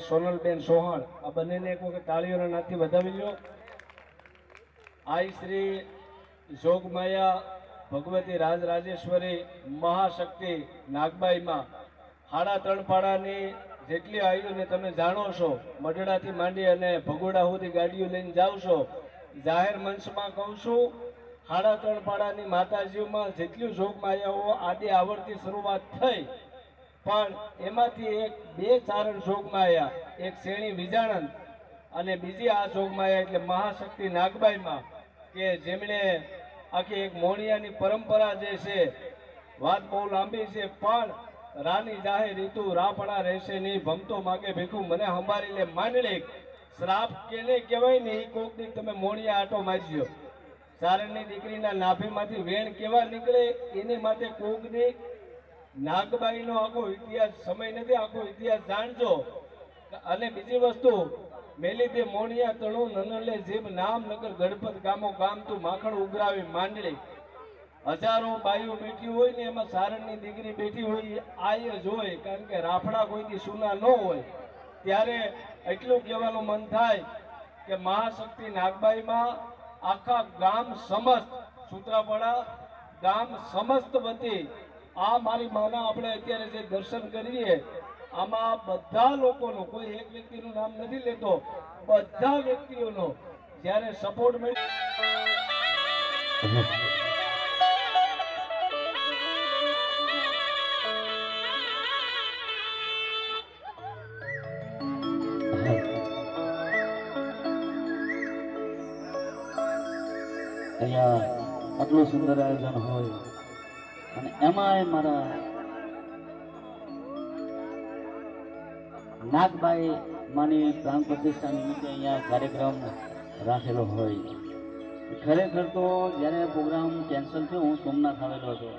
સોનલબેન સોહાણ, આ બંનેને એક વખત તાળીઓના નાદથી વધાવી લો. આઈ શ્રી જોગમાયા ભગવતી રાજરાજેશ્વરી મહાશક્તિ નાગબાઈમાં 3.5 પાડાની જેટલી આયુને તમે જાણો છો, મઢડાથી માંડી અને ભગોડા સુધી ગાડીઓ લઈને જાઓ છો. જાહેર મંચમાં કહું છું, 3.5 પાડાની માતાજીઓમાં જેટલી જોગમાયાઓ આદિ આવડતી શરૂઆત થઈ, પણ એમાંથી એક બે ચારણ જોગમાયા, એક શેણી વિજાણંદ અને બીજી આ જોગમાયા એટલે મહાશક્તિ નાગબાઈમાં, કે જેમણે આખી એક મોણિયાની પરંપરા જે છે, વાત બહુ લાંબી છે, પણ રાની જાહે રીતુ રાપડા રહેશે નહીં, ભમતો માગે ભીખું મને સંભાળી લે માંડળી. શ્રાપ કેને કહેવાય ને, એ કોક દી તમે મોણિયા આટો મારજો. ચારણની દીકરીના નાભીમાંથી વેણ કેવા નીકળે એની માટે કોક દી નાગબાઈનો આખો ઇતિહાસ, સમય નથી, આખો ઇતિહાસ જાણજો. અને બીજી વસ્તુ, મેલી દે મોણિયા તણું નનલે જીભ નામ નગર ગણપત ગામો ગામ તું માખણ ઉઘરાવી માંડળી. હજારો બાઈઓ બેઠી હોય ને એમાં સારણની દીકરી બેઠી હોય આ જ હોય, કારણ કે રાફડા કોઈથી સુના ન હોય. ત્યારે એટલું કહેવાનું મન થાય કે મહાશક્તિ નાગબાઈમાં આખા ગામ સમસ્ત, સૂત્રાપાડા ગામ સમસ્ત વતી આ મારી માના આપણે અત્યારે જે દર્શન કરીએ, આમાં બધા લોકોનો, કોઈ એક વ્યક્તિનું નામ નથી લેતો, બધા વ્યક્તિઓનો જ્યારે સપોર્ટ મળ્યો. અહીંયા આટલું સુંદર આયોજન હોય અને એમાં મારા નાગબાઈ માની પ્રાણ પ્રતિષ્ઠા નિમિત્તે અહીંયા કાર્યક્રમ રાખેલો હોય. ખરેખર તો જ્યારે પ્રોગ્રામ કેન્સલ થયો, હું સોમનાથ આવેલો હતો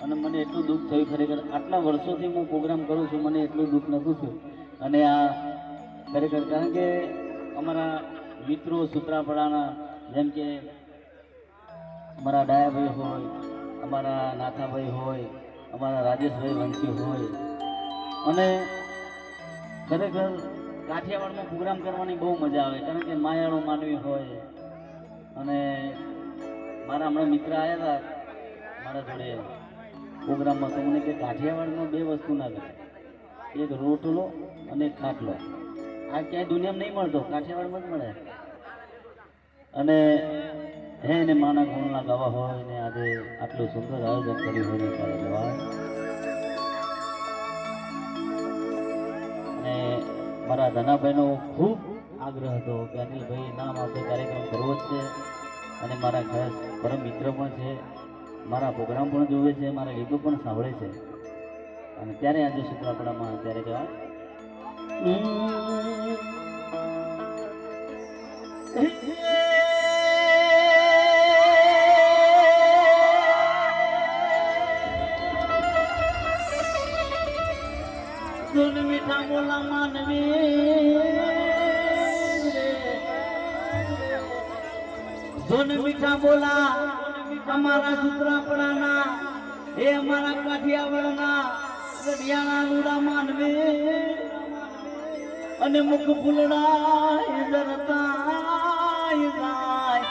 અને મને એટલું દુઃખ થયું. ખરેખર આટલા વર્ષોથી હું પ્રોગ્રામ કરું છું, મને એટલું દુઃખ નહોતું થયું. અને આ ખરેખર કારણ કે અમારા મિત્રો સૂત્રાપાડાના, જેમ કે અમારા ડાયાભાઈ હોય, અમારા નાથાભાઈ હોય, અમારા રાજેશભાઈ વંશી હોય, અને ખરેખર કાઠિયાવાડમાં પ્રોગ્રામ કરવાની બહુ મજા આવે, કારણ કે માયાળો માનવી હોય. અને મારા હમણાં મિત્ર આવ્યા હતા મારા જોડે પ્રોગ્રામમાં, તો મને કે કાઠિયાવાડમાં બે વસ્તુ ના કરે, એક રોટલો અને એક ખાટલો. આ ક્યાંય દુનિયામાં નહીં મળતો, કાઠિયાવાડમાં જ મળે. અને હે ને માના ગુણના ગાવા હોય ને આજે આટલું સુંદર આયોજન કર્યું હોય ને ત્યારે જવાય. અને મારા ધનાભાઈનો ખૂબ આગ્રહ હતો કે અનિલભાઈ નામ આપણે કાર્યક્રમ કરવો જ છે, અને મારા ખાસ પરમ મિત્ર પણ છે, મારા પ્રોગ્રામ પણ જોવે છે, મારા ગીતો પણ સાંભળે છે. અને ત્યારે આજે સૂત્રાપાડામાં ત્યારે કહેવાય सुन मीठा बोला मानवी, सुन मीठा बोला हमारा સૂત્રાપાડાના, એ અમારા કાઠિયાવાડના રડિયાના લુડા માનવી, અને મુખ ફૂલડા જરતા જાય.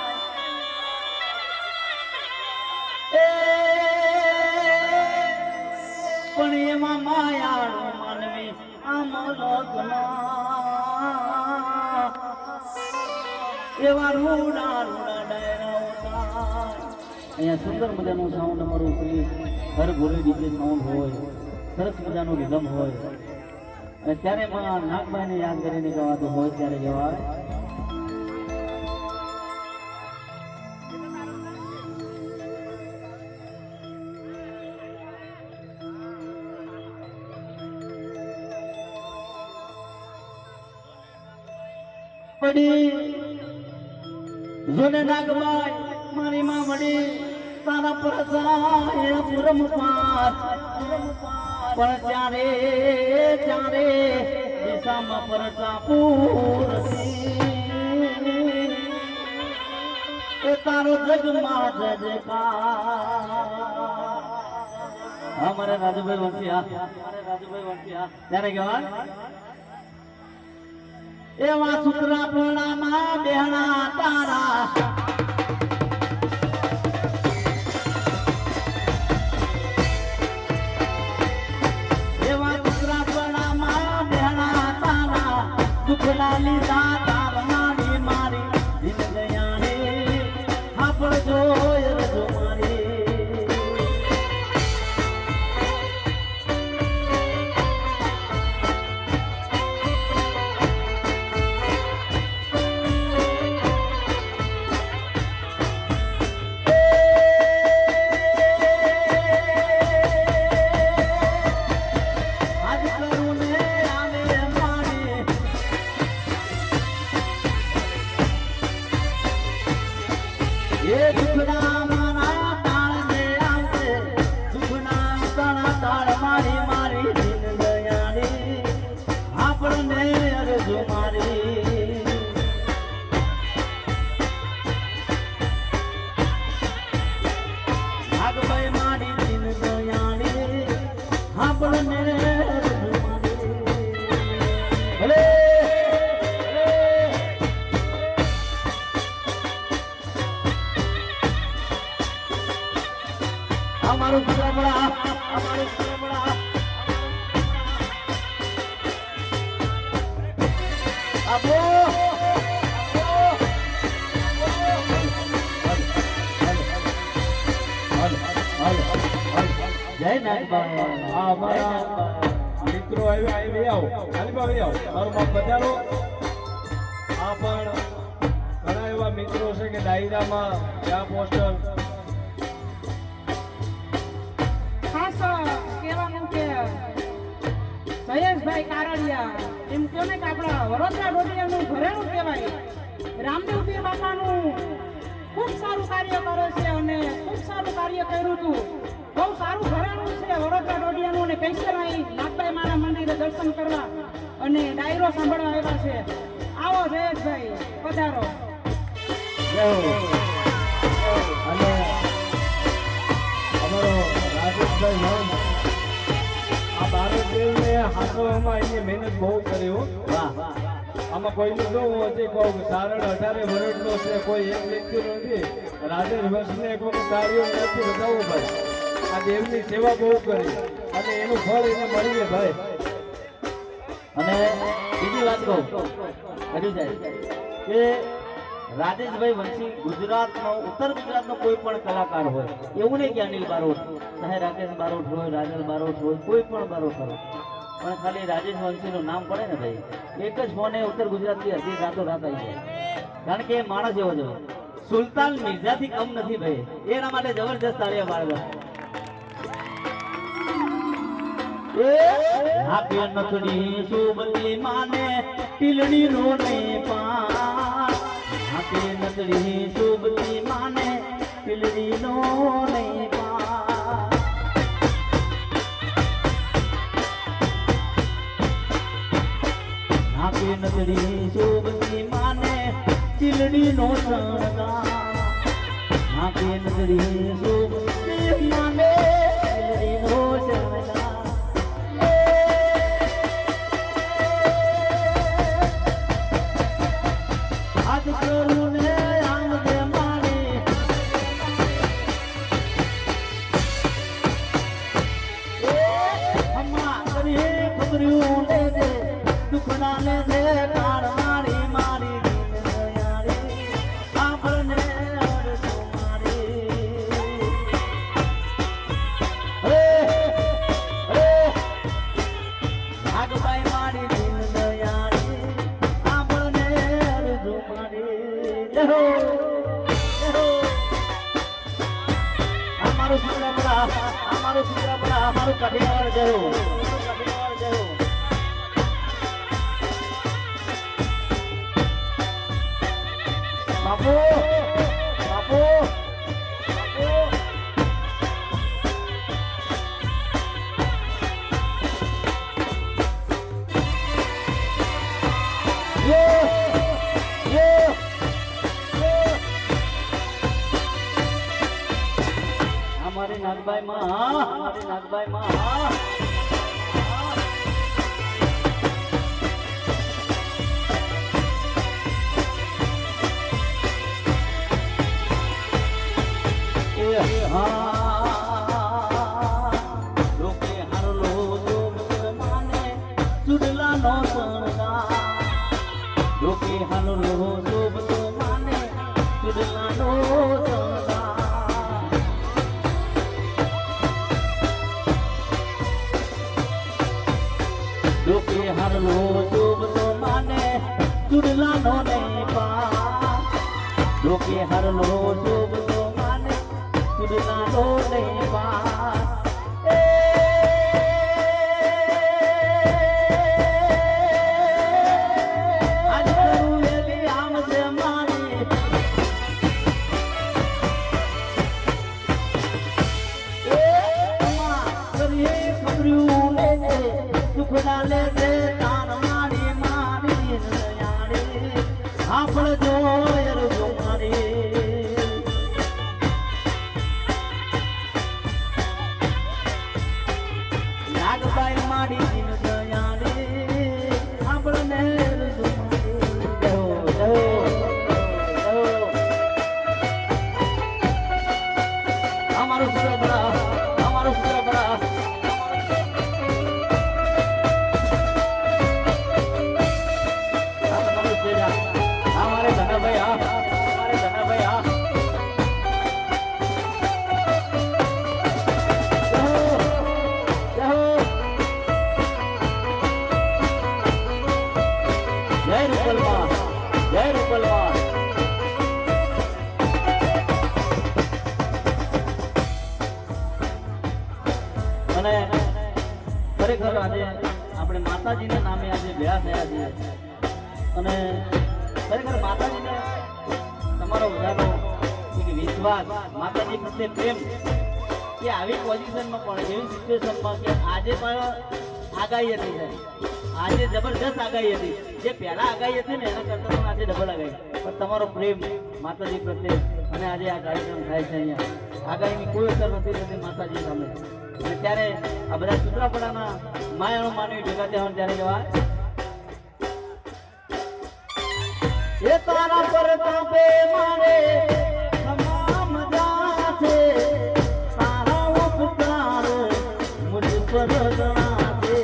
પણ એમાં માયાળો માનવી આમ એવા રૂડા રૂડા ડાયરાઓ થાય. અહીંયા સુંદર મજાનું સાઉન્ડ અમારું પેલી હર ઘોડે ડીજે સાઉન્ડ હોય, સરસ મજાનું રિધમ હોય. અને ત્યારે નાગબાઈને યાદ કરીને ગવાતું હોય ત્યારે જવાય. જોને નાગબાઈ મારી માં મળી તારા પ્રસાય પુરમ પાસ, પણ ત્યારે ત્યારે દિશામાં પરચા પૂરતી એ તારો જગમાં જજકાર. અમારે રાજુભાઈ વંશી, ત્યારે કહેવાય એવા સૂત્રાપણામાં બેહણા તારા એવા સૂત્રાપણામાં બેહણા તારા દુખના લીધા તારનાની મારી જિંદગયાને આપણો રજો મારી એ દુખના મારા તાળને આવશે દુખના તણા તાળ મારી મારી દિન દયાની આપણને અરજો મારી ભાગભાઈ મારી દિન દયાની આપણને અરજો મારી ભલે અમારું સુરબડા અમારું સુરબડા આપો જય નાગભાઈ આ અમારા મિત્રો આવી આવો ખાલી આવો મારું બાપ બધાનો આ પણ ઘણા એવા મિત્રો છે કે ડાયરામાં ત્યાં પોસ્ટર ખાસ કહેવાનું કે જયેશભાઈ કારડિયા એમ કહો ને કે આપણા વડોદરા ડોડિયાનું ઘરેણું કહેવાય રામદેવ પીર બાપાનું ખૂબ સારું કાર્ય કરે છે અને ખૂબ સારું કાર્ય કર્યું હતું બહુ સારું ઘરેણું છે વડોદરા ડોડિયાનું અને કૈસરાઈ નાગભાઈ માના મંદિરે દર્શન કરવા અને ડાયરો સાંભળવા આવ્યા છે આવો જયેશભાઈ પધારો અને અમારો રાજેશભાઈ નામ આ બારોદેવને હાંસવામાં એની મહેનત બહુ કરી હો વાહ આમાં કોઈનું તો હજી કહું સારણ 18 વર્ષનો છે કોઈ એક વ્યક્તિ નથી રાજેશ વર્ષને એક વખત કાર્યો નથી બતાવવું ભાઈ આ દેવની સેવા બહુ કરી અને એનું ફળ એને મળીએ ભાઈ અને બીજી વાત કહું હજુ સાહેબ કે રાજેશભાઈ વંશી ગુજરાતનો ઉત્તર ગુજરાતનો કોઈ પણ કલાકાર હોય એવું નહીં કે અનિલ બારોટ ચાહે રાકેશ બારોટ હોય રાજલ બારોટ હોય કોઈ પણ બારોટ હોય પણ ખાલી રાજેશ વંશીનું નામ પડે ને ભાઈ એક જ ફોને ઉત્તર ગુજરાતથી હજી રાતો રાત આવી જાય કારણ કે એ માણસ એવો છે સુલતાન મિર્ઝાથી કમ નથી ભાઈ એના માટે જબરજસ્ત તાળીઓ પાડવા આપે નથડી સુબલી માને ટીલડી નો નહીં પા આપે નથડી સુબલી માને ટીલડી નો નહીં પા આપે નથડી સુબલી માને ટીલડી નો સણગા આપે નથડી સુબલી માને ટીલડી નો સણગા અમારું કઠિયાવાડ જવું બાપુ બાપુ हमारे नागबाई माँ લોકે હારલો માને ચુડલાનો શણગાર લોકે હારલો માને ચુડલાનો શણગાર લોકે હારલો માને ચુડલાનો નહીં પા લોકે હારલો માને ચુડલાનો નહીં પા આજ કરું એલી આમ છે મારી કરીએ ખબર્યું લે દુખડા લે તાન મારી મારી યારી આપણ જોયર જોમારી નાગબાઈ મારી દિન દયારી આપણ ને અમારું સુરબરા અમારું સુરબરા हमारे धना भैया हमारे धना भैया जय रूपलमा जय रूपलमा અને ખરેખર આજે આપણે માતાજીના નામે આજે ભેળા થયા છીએ અને ખરેખર માતાજીને તમારો બધાનો એક વિશ્વાસ માતાજી પ્રત્યે પ્રેમ કે આવી પોઝિશનમાં પણ એવી સિચ્યુએશનમાં કે આજે પણ આગાહી હતી સાહેબ આજે જબરદસ્ત આગાહી હતી જે પહેલા આગાહી હતી ને એના કરતાં પણ આજે ડબલ આગાહી પણ તમારો પ્રેમ માતાજી પ્રત્યે અને આજે આ કાર્યક્રમ થાય છે અહીંયા આગાહીની કોઈ અસર નથી થતી માતાજી સામે અને ત્યારે આ બધા સૂત્રાપડાના માયાનો માનવી ભેગા થયા ત્યારે જવા ये तारा पर तापे मारे तमाम जाते तारा उपकार मुझ पर गणाते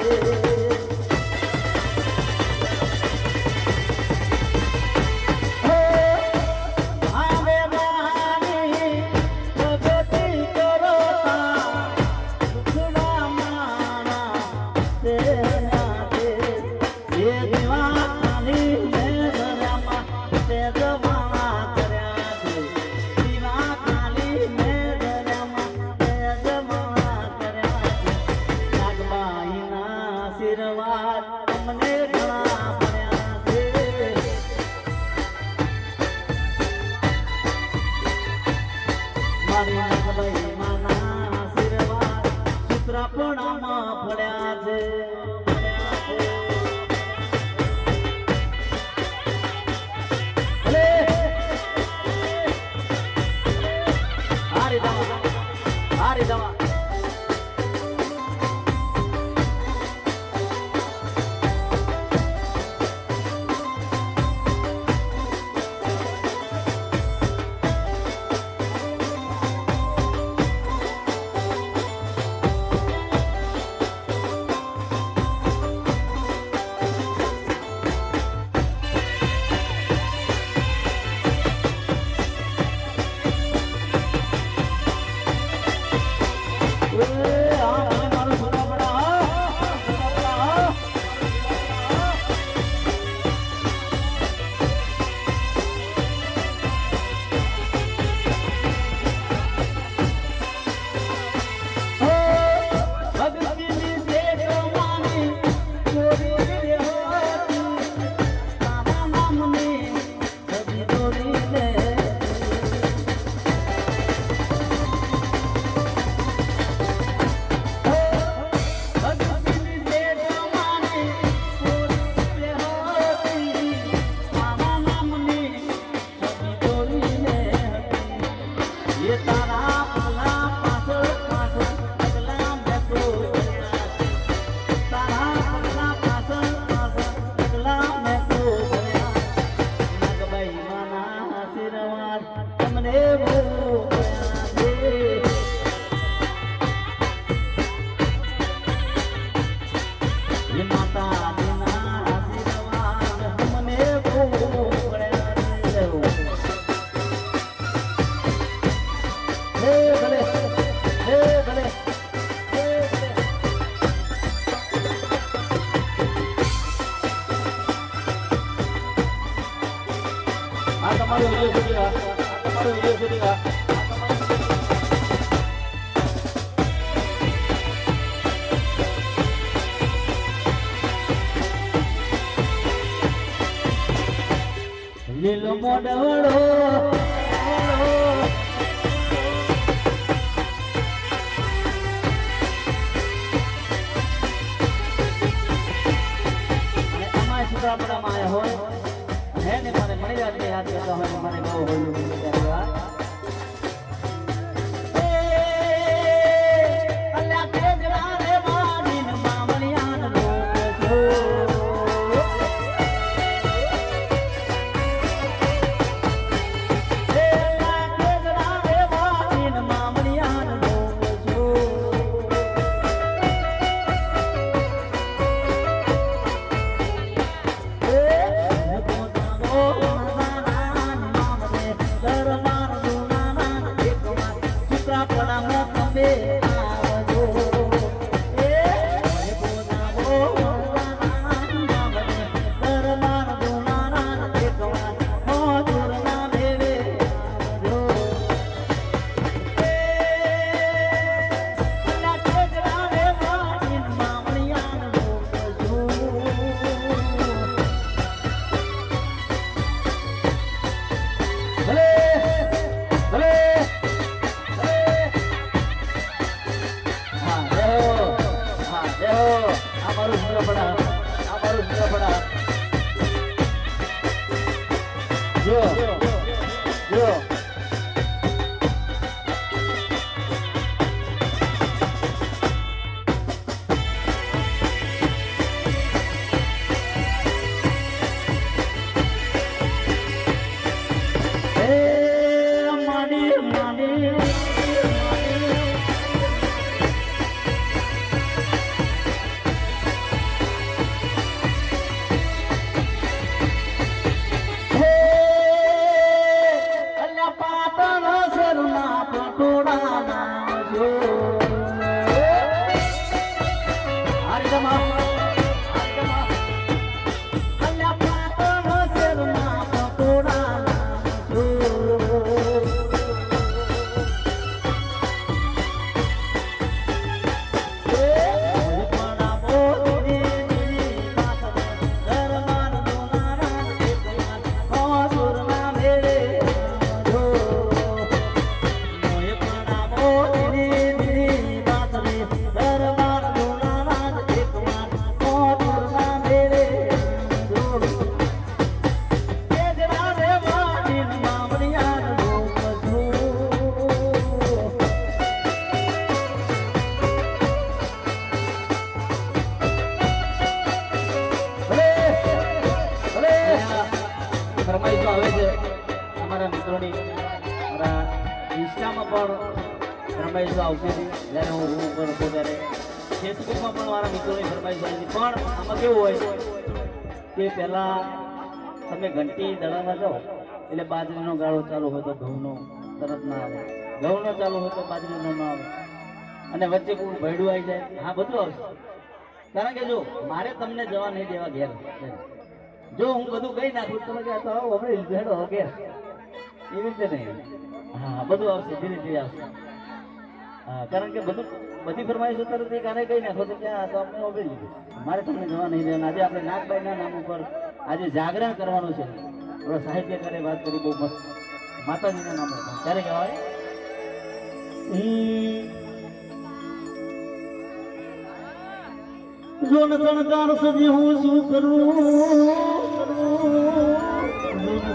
आवे रानी प्रगति करो दुखड़ा माना ते नाते ये दीवानी जमाना કર્યા છે આ તમારું વિડીયો શૂટિંગ આ તમારું વિડીયો શૂટિંગ આ લીલો મોડવડો છોકરાપડામાં આવ્યા હોય હે ને મને મળી જાય યાદ કરતા હોય મને બહુ હોયું ફરમાઈશો આવે છે અમારા મિત્રોની મારા ઇન્સ્ટામાં પણ ફરમાઈશો આવતી હતી જ્યારે હું રૂમ ઉપર હતો ત્યારે ફેસબુકમાં પણ મારા મિત્રોની ફરમાઈશો આવી હતી પણ આમાં કેવું હોય કે પહેલાં તમે ઘંટી દળાવવા જાઓ એટલે બાજરીનો ગાળો ચાલુ હોય તો ઘઉંનો તરત ના આવે, ઘઉંનો ચાલુ હોય તો બાજરીનો ના આવે, અને વચ્ચે કોઈ ભયડું આવી જાય, હા બધું આવશે. કારણ કે જો મારે તમને જવા નહીં દેવા ઘેર, જો હું બધું કહી નાખું તમે કે તો હમણાં ભેડો ઘેર, એવી રીતે નહીં. હા બધું આવશે, ધીરે ધીરે આવશે. હા કારણ કે બધું બધી ફરમાઈશો તરત એક આને કહી નાખો તો ક્યાં તો આપણે ઓગળી લીધું. મારે તમને જવા નહીં દેવાનું. આજે આપણે નાગબાઈના નામ ઉપર આજે જાગરણ કરવાનું છે. આપણા સાહિત્યકારે વાત કરી બહુ મસ્ત, માતાજીના નામ ઉપર ત્યારે કહેવાય જોન શણગાર સજી હું શું કરું,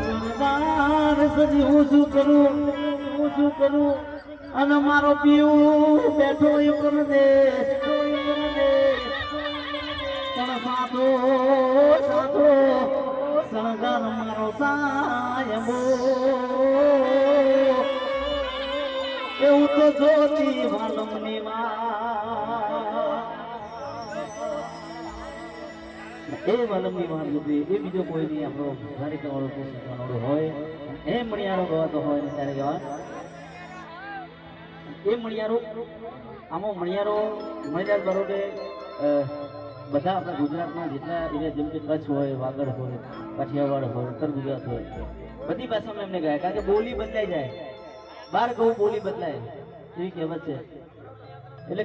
શણગાર સજી હું શું કરું, અને મારો પીવું બેઠો કર દે, પણ સાધો સાધો શણગાર મારો સાયબો, એવું તો જોતી વાલમની એ વાલમની વાત જોતી, એ બીજો કોઈ નહીં. આપણો કાર્યક્રમ વાળો શીખવાનો હોય એ મણિયારો ગવાતો હોય ને ત્યારે કહેવાય એ મણિયારો. આમાં મણિયારો મણિયાર બરોબર બધા આપણા ગુજરાતમાં જેટલા એરિયા જેમ કે કચ્છ હોય, વાગડ હોય, કાઠિયાવાડ હોય, ઉત્તર ગુજરાત હોય, બધી ભાષામાં એમને ગાયા, કારણ કે બોલી બદલાઈ જાય, બાર કહું બોલી બદલાય એવી કહેવત છે. એટલે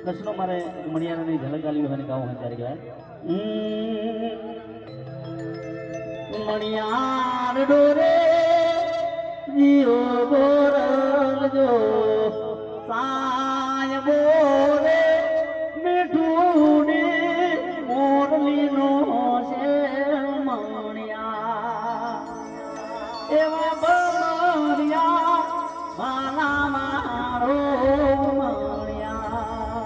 કચ્છનો મારે મણિયારાની ઝલક આલી હોય ગાવું હોય ત્યારે કહેવાય મણિયાર ડોરે જીઓ બોરલજો સાય બોરે મીઠું ને મોરલીનો છે મણિયા એવા બમણિયા માલા મારો મણિયા.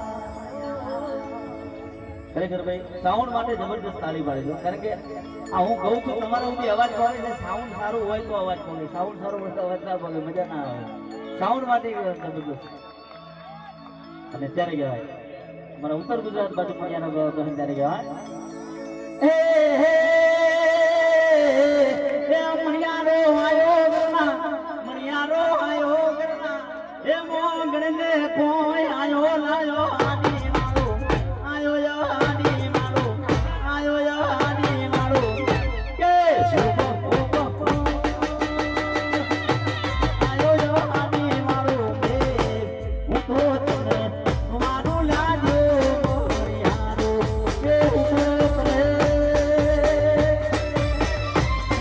ખરેખર ભાઈ સાઉન્ડ માટે જબરદસ્ત તાળી પાડી દો, કારણ કે આ હું કહું છું તમારો બી અવાજ પડે છે. સાઉન્ડ સારું હોય તો અવાજ પડે, સાઉન્ડ સારું હોય તો અવાજ ના પડે, મજા ના આવે. સાઉન્ડ માટે જબરદસ્ત. અને ત્યારે કહેવાય મારા ઉત્તર ગુજરાત બાજુ મણિયાનો ગયો તો ત્યારે કહેવાય મણિયારો આયો ગરના, મણિયારો આયો ગરના, એ મોગણને કોઈ આયો લાયો આદી મારો, આયો યો આદી મારો, આયો યો આદી મારો કે આયો યો આદી મારો કે હું તો તને મારું લાગ્યો મણિયારો કે હું તો તને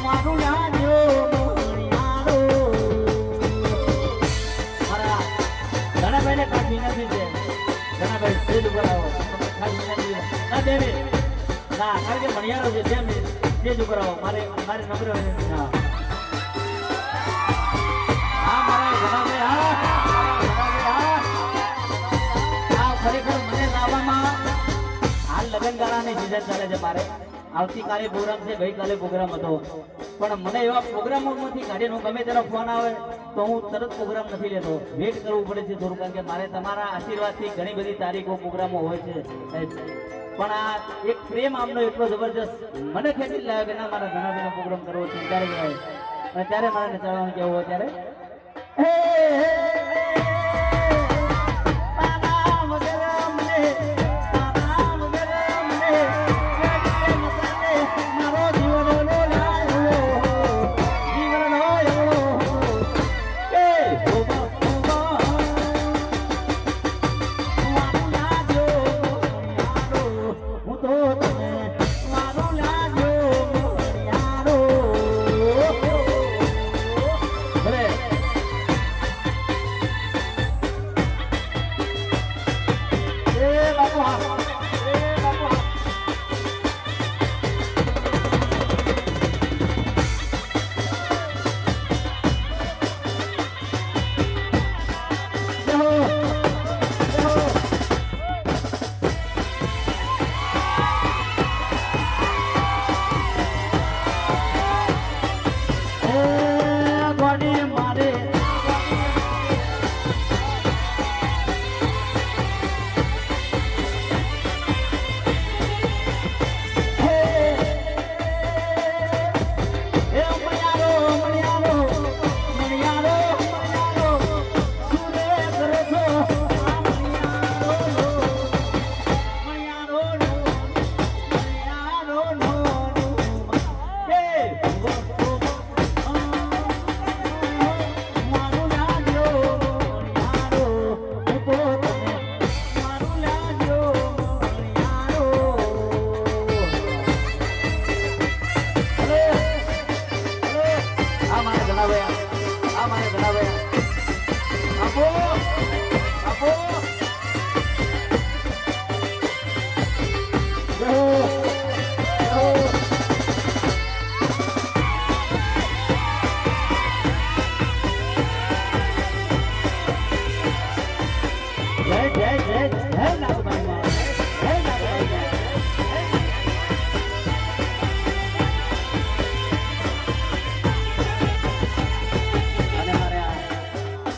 મારું લાગ્યો મણિયારો. મારા ઘણાભાઈને ખાસ વિનંતી છે, ઘણાભાઈ સ્ટેજ ઉપર આવો, ખાસ વિનંતી ના દેવી ના, કારણ કે મણિયારો છે તેમ સ્ટેજ ઉપર આવો, મારે નમ્ર વિનંતી. હા હા મારા ઘણાભાઈ, હા ખરેખર મને લાવવામાં હાલ લગનગાળાની સિઝન ચાલે છે. મારે આવતીકાલે પ્રોગ્રામ છે, ગઈકાલે પ્રોગ્રામ હતો, પણ મને એવા પ્રોગ્રામોમાંથી કાઢીને ગમે તેનો ફોન આવે તો હું તરત પ્રોગ્રામ નથી લેતો, વેઇટ કરવું પડે છે થોડું, કારણ કે મારે તમારા આશીર્વાદથી ઘણી બધી તારીખો પ્રોગ્રામો હોય છે સાહેબ. પણ આ એક પ્રેમ આમનો એટલો જબરજસ્ત મને ખેંચી જ લાગ્યો કે ના મારા ઘણા બધા પ્રોગ્રામ કરવો છે ત્યારે કહેવાય. અને ત્યારે મારે નચાડવાનું કેવું હોય ત્યારે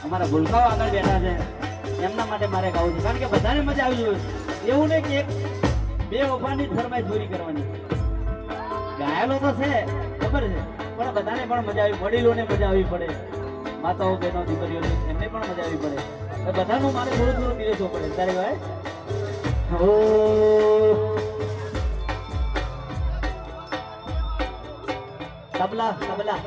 અમારા ભૂલકાઓ આગળ બેઠા છે એમના માટે મારે ગાવું છે, કારણ કે બધાને મજા આવી જોઈએ. એવું નહીં કે એક બે વફાની ફરમાઈશ પૂરી કરવાની. ગાયેલો તો છે ખબર છે, પણ બધાને પણ મજા આવી, વડીલોને મજા આવી પડે, માતાઓ બહેનો દીકરીઓને એમને પણ મજા આવી પડે. બધાનું મારે થોડું થોડું પીરસવું પડે ત્યારે ભાઈ. ઓ તબલા તબલા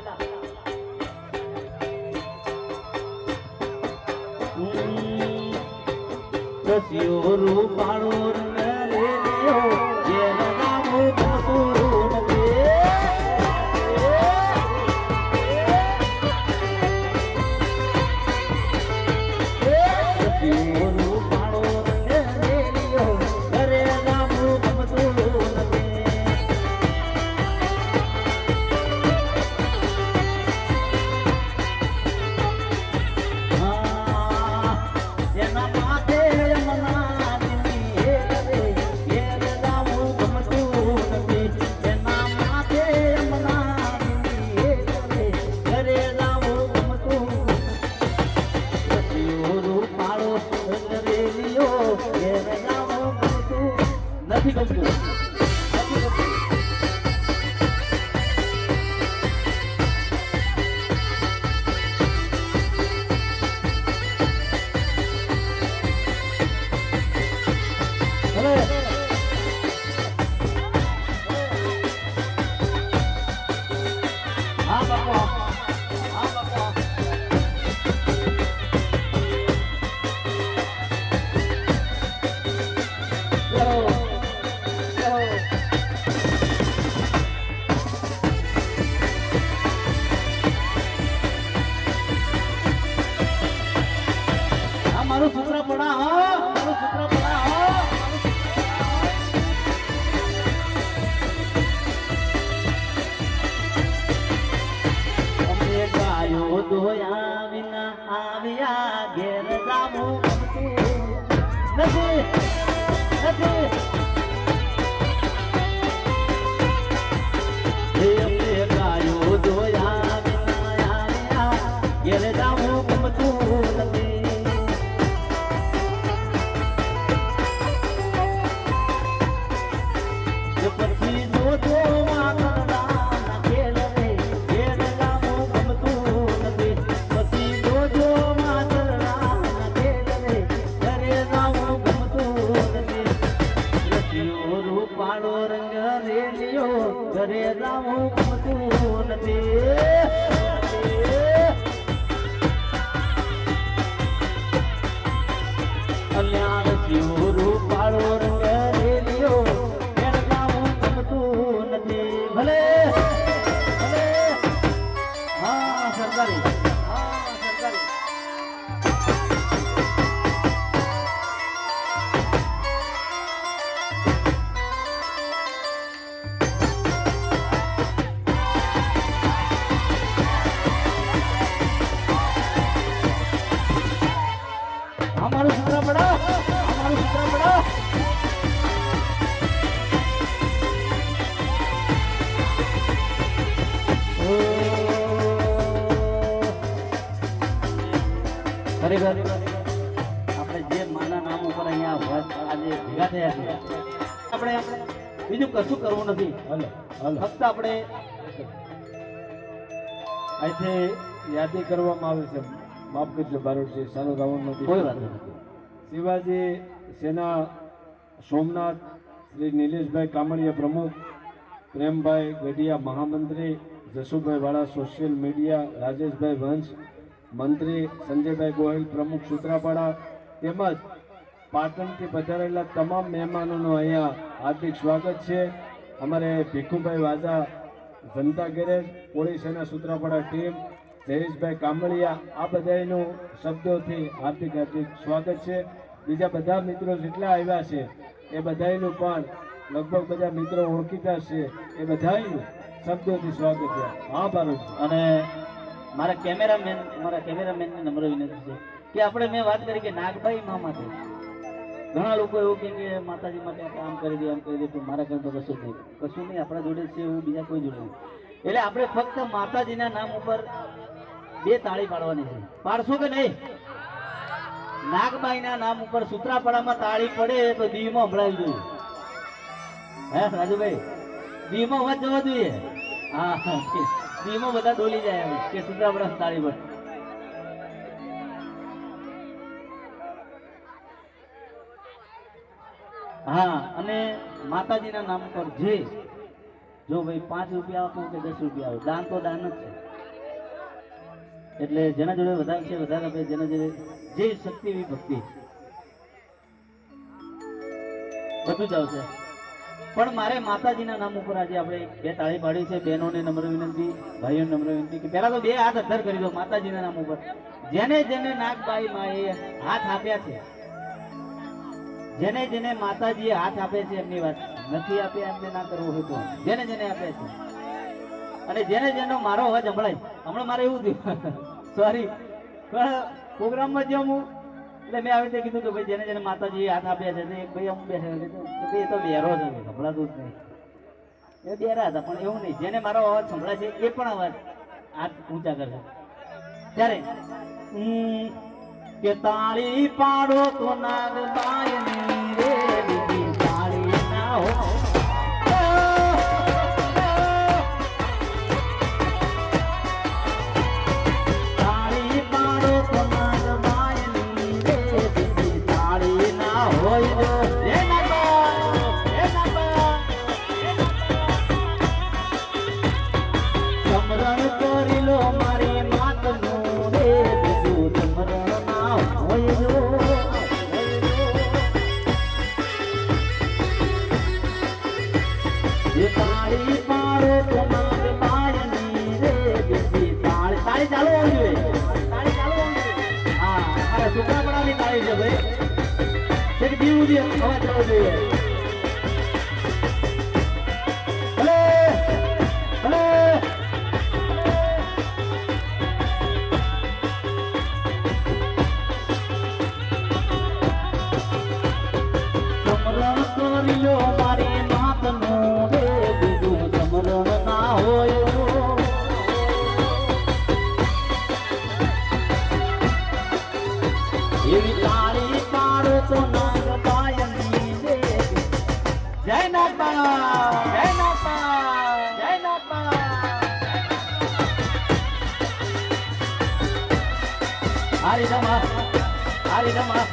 રસિયો રૂપાળો રંગ રેલિયો ઘેર ગામું ગમતું નથી. રસિયો રૂપાળો રંગ રેલિયો ઘરે ગામું ગમતું નથી. હા, એના માથે યમુના દિની રે ઘેર ગામું ગમતું નથી. એના માથે યમુના દિની રે ઘરે ગામું ગમતું નથી. રસિયો રૂપાળો રંગ રેલિયો ઘેર ગામું ગમતું નથી ગમતું. હા બાપા, હા બાપા. આ મારું સૂત્રપડા, હા મારું સૂત્રપડા, હા. અમે ગાયો દોયા વિના આવ્યા ઘેર ગામું ગમતું નથી, નથી. હે અમે ગાયો દોયા વિના આવ્યા ઘેર ગામું ગમતું નથી. પછી જોજો માતા ખેલ રે ઘેર ગામું ગમતું નથી. પછી જોજો માતા ખેલ રે ઘરે ગામું ગમતું નથી. રસિયો રૂપાળો રંગ રેલિયો ઘરે ગામું ગમતું નથી. અલ્યા રસિયો રૂપાળો રંગ રેલિયો ઘેર ગામું ગમતું નથી. ભલે ભલે, હા સરકારી, હા સરકારી. અમારું સૂત્રપડા, અમારું સૂત્રપડા. ખરેખર આપણે જે માના નામ ઉપર અહીંયા આજે ભેગા થયા છીએ, આપણે બીજું કશું કરવું નથી. હાલો હાલો. ફક્ત આપણે અહીંથી યાદી કરવામાં આવે છે. માફ કરજો બારોટજી, સારો રાવણ નથી. કોઈ વાત નથી. શિવાજી સેના સોમનાથ શ્રી નિલેશભાઈ કામડિયા પ્રમુખ, પ્રેમભાઈ ગઢિયા મહામંત્રી, જસુભાઈ વાળા સોશિયલ મીડિયા, રાજેશભાઈ વંશ મંત્રી, સંજયભાઈ ગોહિલ પ્રમુખ સૂત્રાપાડા, તેમજ પાટણથી પધારેલા તમામ મહેમાનોનું અહીંયા હાર્દિક સ્વાગત છે. અમારે ભીખુભાઈ વાજા જનતા ગેરેજ, પોલીસ સેના સૂત્રાપાડા ટીમ, જયેશભાઈ કામડિયા, આ બધાનું શબ્દોથી હાર્દિક હાર્દિક સ્વાગત છે. બીજા બધા મિત્રો જેટલા આવ્યા છે એ બધાનું પણ લગભગ બધા મિત્રો ઓળખીતા છે, એ બધાનું શબ્દોથી સ્વાગત છે. હા બારોટ. અને મારા કેમેરામેનને નમ્ર વિનંતી છે કે આપણે મેં વાત કરી કે નાગભાઈ મામા છે. ઘણા લોકો એવું કહે કે માતાજી માટે આપણે આમ કરી દે આમ કરી દે, પણ મારા ઘર તો કશું જ નહીં, કશું નહીં. આપણા જોડે છે એવું બીજા કોઈ જોડે નહીં. એટલે આપણે ફક્ત માતાજીના નામ ઉપર 2 તાળી પાડવાની છે. પાડશો કે નહીં? નાગબાઈના નામ ઉપર સૂત્રાપાડામાં તાળી પડે તો દીવમાં સંભળાવી જોઈએ. હે રાજુભાઈ, દીવમાં અવાજ જવા જોઈએ. હા, દીવમાં બધા ડોલી જાય હવે કે સૂત્રાપાડા તાળી પડે. હા, અને માતાજીના નામ પર જે જો ભાઈ 5 રૂપિયા આપો કે 10 રૂપિયા આવે, દાન તો દાન જ છે. એટલે જેના જોડે વધારે છે વધારે આપે, જેના જોડે જે શક્તિ એવી ભક્તિ. બધું જ આવશે. પણ મારે માતાજીના નામ ઉપર આજે આપણે બે તાળી પાડી છે. બહેનોને નમ્ર વિનંતી, ભાઈઓને નમ્ર વિનંતી કે પહેલા તો બે હાથ અધ્ધર કરી દો માતાજીના નામ ઉપર. જેને જેને નાગબાઈ માએ હાથ આપ્યા છે, જેને જેને માતાજીએ હાથ આપે છે એમની વાત નથી આપ્યા એમને ના કરવું હોય તો જેને જેને આપે છે. અને જેને જેનો મારો અવાજ સંભળાય, હમણાં મારે એવું થયું સોરી, પણ પ્રોગ્રામમાં જે હું એટલે મેં આવી રીતે કીધું કે ભાઈ જેને જેને માતાજીએ હાથ આપ્યા છે એક ભાઈ અમુક બેસે એ તો બેરો છે, સંભળાતું જ નહીં. એ બેરા હતા પણ એવું નહીં, જેને મારો અવાજ સંભળાય છે એ પણ અવાજ હાથ ઊંચા કરશે. ત્યારે કે તાળી પાડો તો નાગબાઈની રે બીજી તાળી ના હો. તાળી પાડો તો નાગબાઈની રે બીજી તાળી ના હોય જો. હે નાગબાઈ, હે નાગબાઈ, સમરણ કરી લો મારી માતનું રે બીજું સમરણ ના હોય જો. એ તાળી પાડો તો નાગબાઈની રે બીજી તાળી. તાળી ચાલુ હોવી જોઈએ, તાળી ચાલુ હોવી જોઈએ. હા, મારા છોકરા પડાની તાળી છે ભાઈ, એક દીવ સુધી અવાજ ચાલુ જોઈએ. ભલે ભલે સમરણ કરી લો મારી માતનું રે બીજું સમરણ ના હોય. એવી તાળી પાડો તો નાગબાઈની રે. જય નાગબા, જય નાગબા, જય નાગબા. હારી રમા, હારી રમા.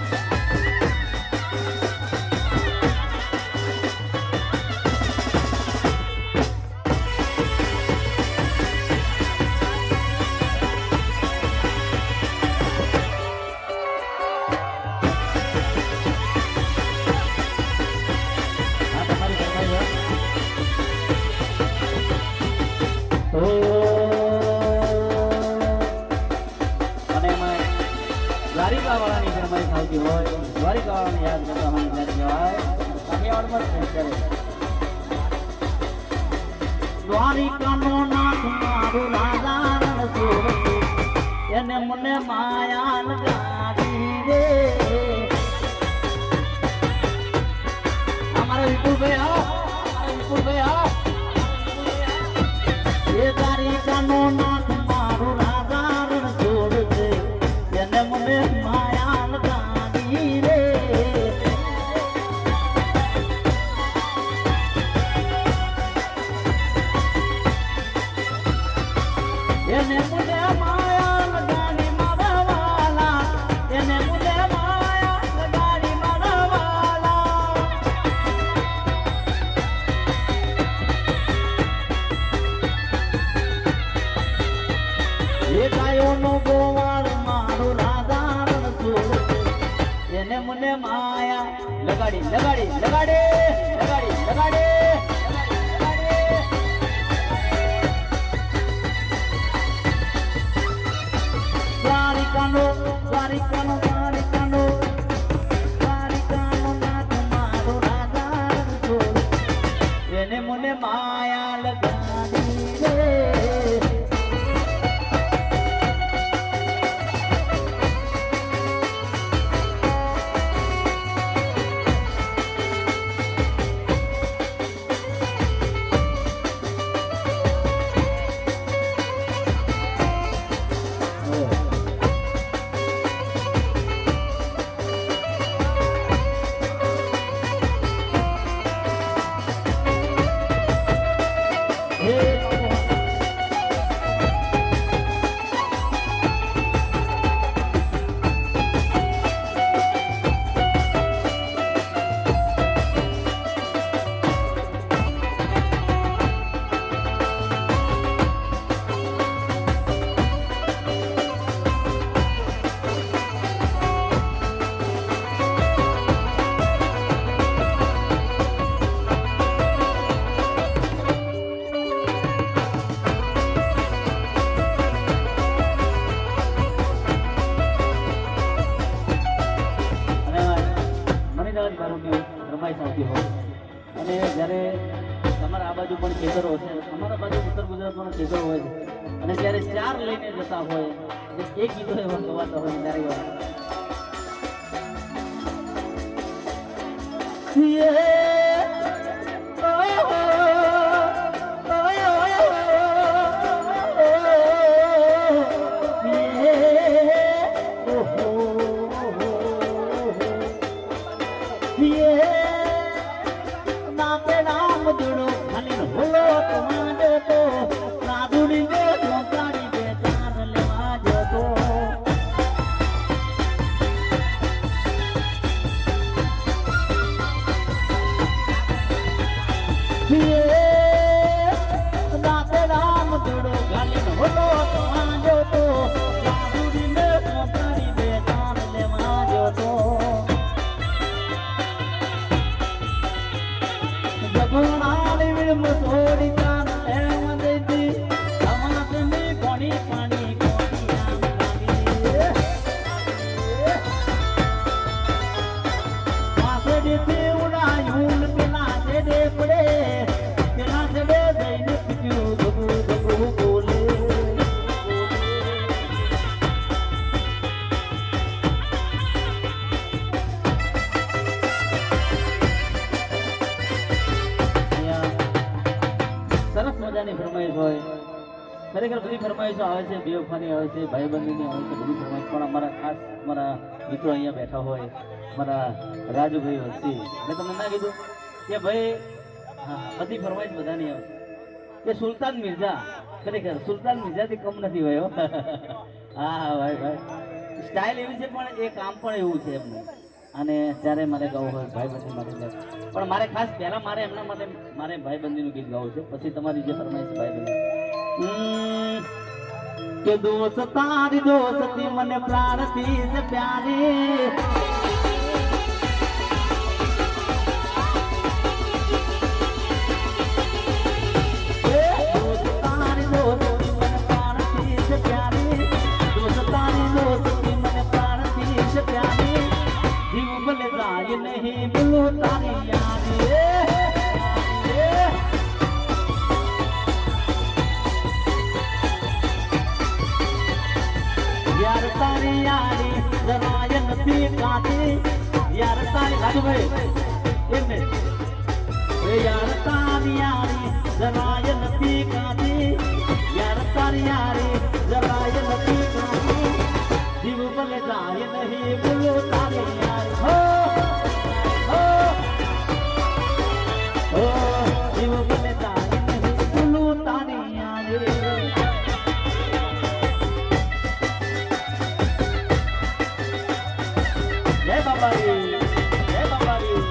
અને એમાં દ્વારિકાવાળાની ફરમાઈશ આવતી હોય, દ્વારિકાવાળાને યાદ કરતા મને ત્યારે કહેવાય કાઠિયાવાડમાં જ છે ત્યારે. દ્વારિકાનો નાથ મારું રાજા રણછોડ, એને મને માયા લગાડી રે. અમારા વિપુલભાઈ હા, અમારા વિપુલભાઈ હા. એ દ્વારિકાનો નાથ મારું રાજા રણછોડ છે, એને મને માયા લગાડી રે. એને મને માયા લગાડી મારા વાલા, એને મને માયા લગાડી મારા વાલા. એ ગાયોનો ગોવાળ મારો રાજા રણછોડ છે, એને મને માયા લગાડી લગાડી લગાડી લગાડી લગાડી. દ્વારિકાનો દ્વારિકાનો દ્વારિકાનો દ્વારિકાનો નાથ મારો રાજા રણછોડ, એને મને માયા લગાડી રે. બાજુ પણ ખેતરો છે, અમારા બાજુ ઉત્તર ગુજરાતમાં ખેતરો હોય છે, અને જ્યારે 4 લઈને જતા હોય એટલે એક ગીતો એવા ગવાતા હોય ત્યારે ફરમાઈશ હોય, ખરેખર બધી ફરમાઈશો આવે છે, બેવફાની આવે છે, ભાઈબંધીની આવે છે, બધી ફરમાઈશ. પણ અમારા ખાસ અમારા મિત્રો અહીંયા બેઠા હોય, અમારા રાજુભાઈ વસ્તી, મેં તમને ના કીધું કે ભાઈ હા બધી ફરમાઈશ બધાની આવે કે સુલતાન મિર્ઝા, ખરેખર સુલતાન મિર્ઝાથી કમ નથી હોય. હા હા ભાઈ ભાઈ સ્ટાઇલ એવી છે પણ એ કામ પણ એવું છે એમનું. અને ત્યારે મારે ગાવું હોય ભાઈબંધી માટે, પણ મારે ખાસ પહેલા મારે એમના માટે મારે ભાઈબંધીનું ગીત ગાવું છે, પછી તમારી જે ફરમાઈશ ભાઈબંધી કે દોસ્ત તારી દોસ્તી મને પ્રાણથી છે પ્યારી, દોસ્ત તારી દોસ્તી મને પ્રાણથી છે પ્યારી, દોસ્ત તારી દોસ્તી મને પ્રાણથી છે પ્યારી, જીવ ભલે જાય નહીં ભૂલું તારી યારી. યાર તારી યારી જરાય નથી કાતી, યાર તારી રાજુભાઈ એમને યાર તારી યારી જરાય નથી કાતી, યાર તારી યારી જરાય નથી કાતી, જીવ ભલે જાય નહીં ભૂલું તારી યારી. હો હો જીવ ભલે જાય નહીં ભૂલું તારી યારી. જય બાબારી, જય બાબારી.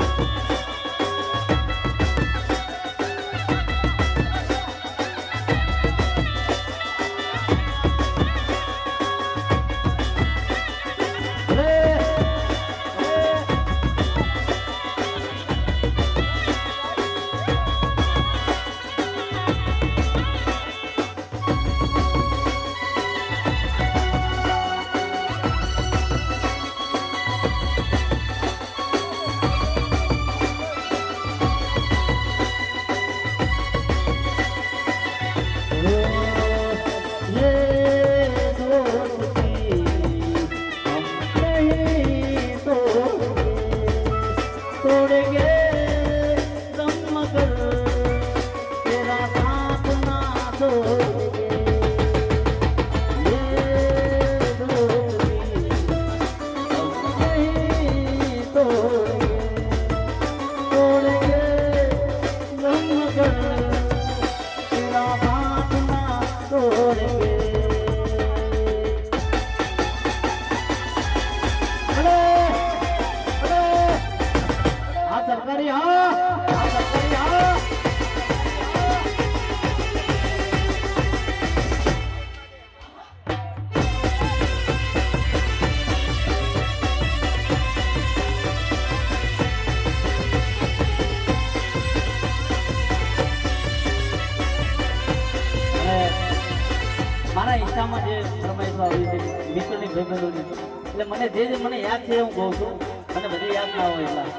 મારા ઈચ્છામાં જે ફરમાઈશો આવી છે મિત્રોની ભાઈબંધોની, એટલે મને જે મને યાદ છે હું કહું છું, મને બધી યાદ ના હોય એટલા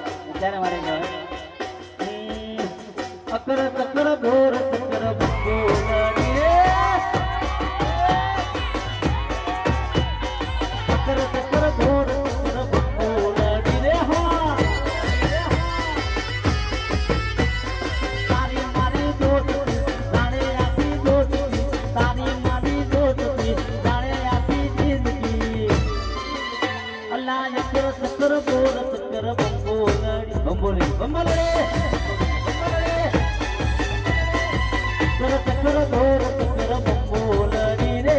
ત્યારે મારે કહેવાય અકર ચક્કર ઘોર ચક્કર બંગોલડી રે અકર ચક્કર ઘોર ચક્કર બંગોલડી રે હા તારી મારી દોસ્તી જાણે આખી દોસ્તી તારી મારી દોસ્તી જાણે આખી જિંદગી અલ્લાહ અકર ચક્કર ઘોર ચક્કર બંગોલડી બંગોલડી બંગોલડી ચક્કર ઘોર ચક્કર બંગોલડી રે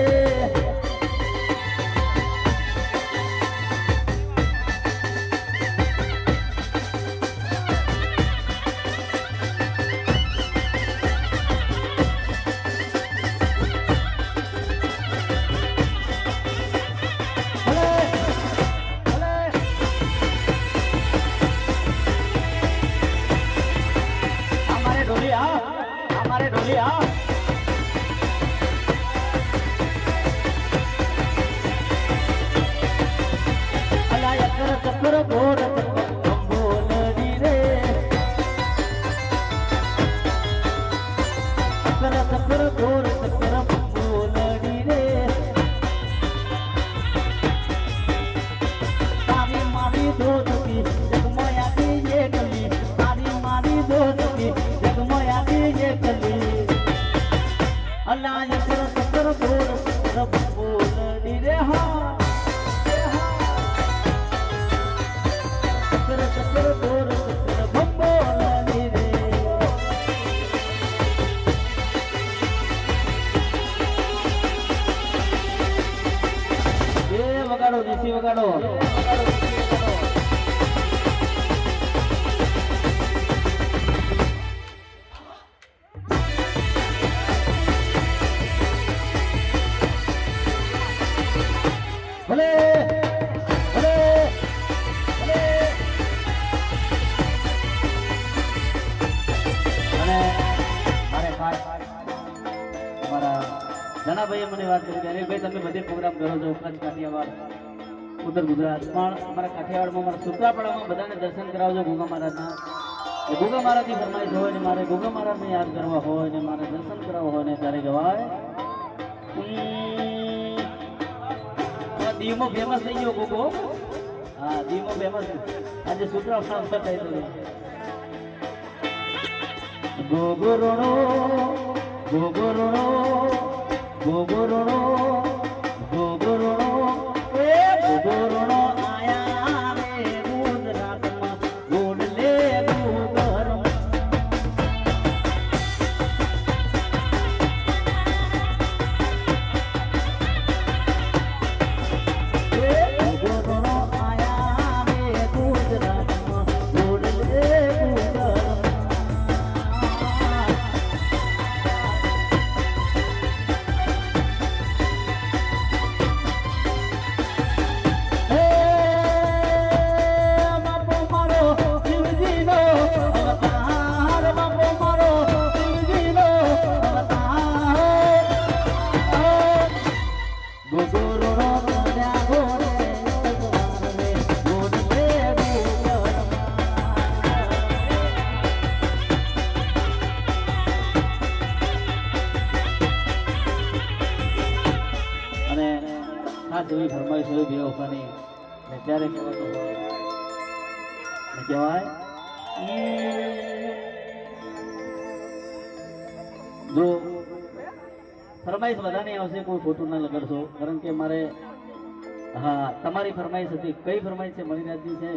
हमारे ढोली आ अला चक्कर चक्कर घोर चक्कर બંગોલડી રે ચક્કર ચક્કર ઘોર ચક્કર બંગોલડી રે તારી મારી દોસ્તી જગમયાતી એકલી તારી મારી દોસ્તી જગમયાતી એકલી અલ્લાહ ચક્કર ચક્કર ઘોર ચક્કર બંગોલડી રે હા ચક્કર ચક્કર ઘોર ચક્કર બંગોલડી રે એ વગાડો દેશી વગાડો ભલે ભલે ભલે અને મારે ખાસ અમારા જનાભાઈએ મને વાત કરી કે અનિલભાઈ તમે બધે પ્રોગ્રામ કરો છો ઉપરાંત કાઠિયાવાડ ઉત્તર ગુજરાત પણ અમારા કાઠિયાવાડમાં અમારા સુત્રાપાડામાં બધાને દર્શન કરાવજો ગોગા મહારાજના ગોગા મહારાજની ફરમાઈશ હોય ને મારે ગોગા મહારાજને યાદ કરવા હોય ને મારે દર્શન કરાવવા હોય ને ત્યારે ગવાય દીવમાં ફેમસ થઈ ગયો ગોગો હા દીવમાં ફેમસ આજે સુત્રાપાડા થઈ ગયો ગોગો રોણો ગોગો રોણો ગોગો રોણો ગોગો રોણો એ ગોગો રોણો આયા રે ગુજરાતમાં ગોડ લે ગોગર ગોગો રોણો આયા રે ગુજરાતમાં ગોડ લે ગોગર જેવી ફરમાઈશ હોય બે વખાની ને ત્યારે કહેવાતું હોય ને કહેવાય જો ફરમાઈશ બધાની આવશે કોઈ ખોટું ના લગાડશો કારણ કે મારે હા તમારી ફરમાઈશ હતી કઈ ફરમાઈશ છે મણિરાજની છે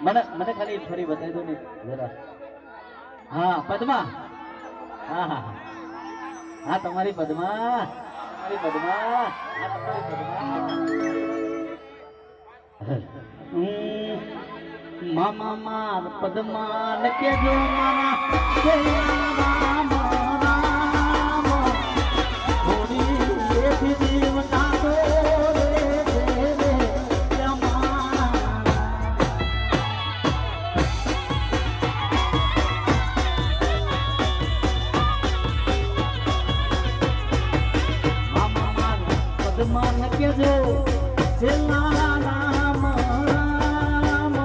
મને ખાલી ફરી બતાવી દો ને જરા હા પદ્મા હા હા હા તમારી પદ્મા તમારી પદ્મા હા તમારી પદ્મા મામા માર પદ્મા ને કેજો મારા રામ રામ થોડી એથી જીવતા તો પદ્મા ને કેજો છેલ્લા રામ રામ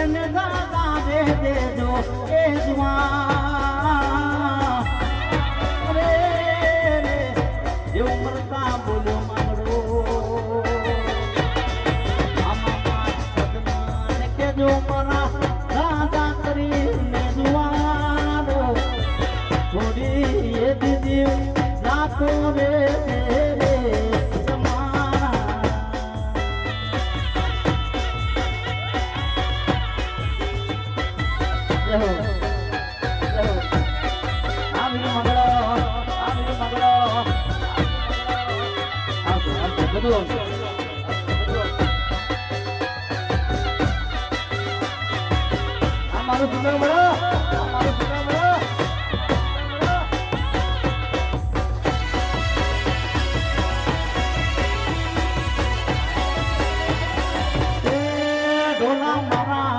એને દાદા દે દેજો એ જુવાન રે રે એવું મરતા બોલ્યો માંગડો આમાં પદ્માન કેજો મારા દાદા કરીને જુવાનો થોડી એ દીદી રાતો રે અમારું સુંદર મળો અમારું સુંદર મળો ઢોલા મારા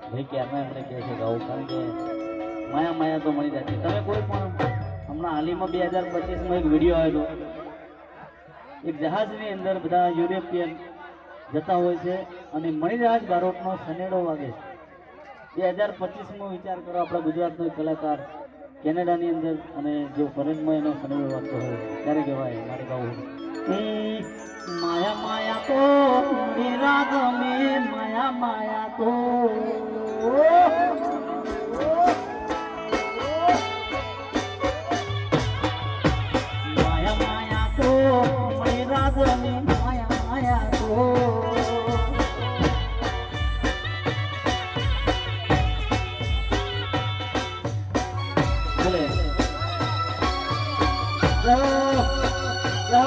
ભાઈ ક્યારના એમણે કહે છે ગાવું કારણ કે માયા માયા તો મળી જતી તમે કોઈ પણ હમણાં હાલીમાં 2025માં એક વિડીયો આવેલો એક જહાજની અંદર બધા યુરોપિયન જતા હોય છે અને મણિરાજ બારોટનો સનેડો વાગે છે 2025માં વિચાર કરો આપણા ગુજરાતનો એક કલાકાર કેનેડાની અંદર અને જો ફોરેનમાં એનો સનેડો વાગતો હોય ત્યારે કહેવાય મારે ગાવું માયા માયા તો મણિરાજ મેં માયા માયા તો માયા માયા તો મણિરાજ મેં માયા માયા તો બોલે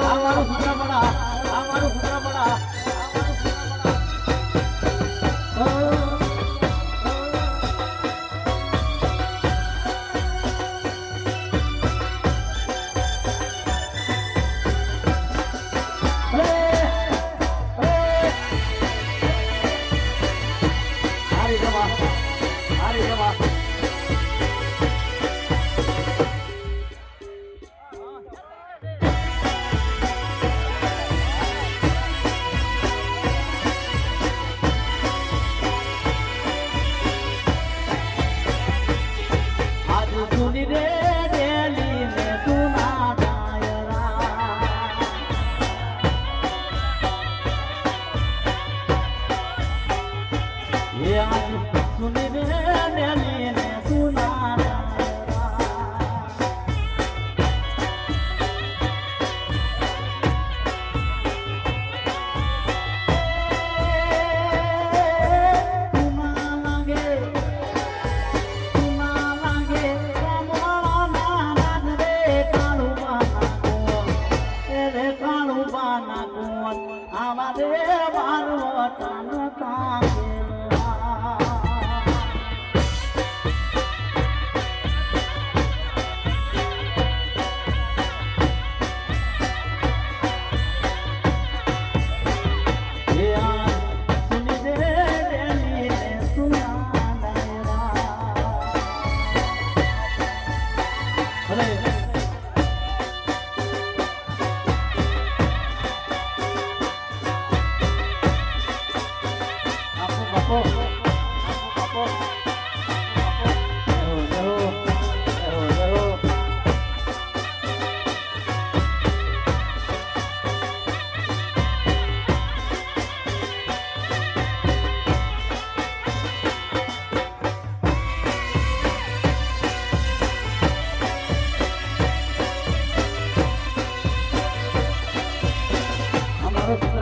અમારું સુત્રાપડા અમારું સુત્રાપડા કાળુબાના કુંવર આવા રે બારવટાન તાકેલા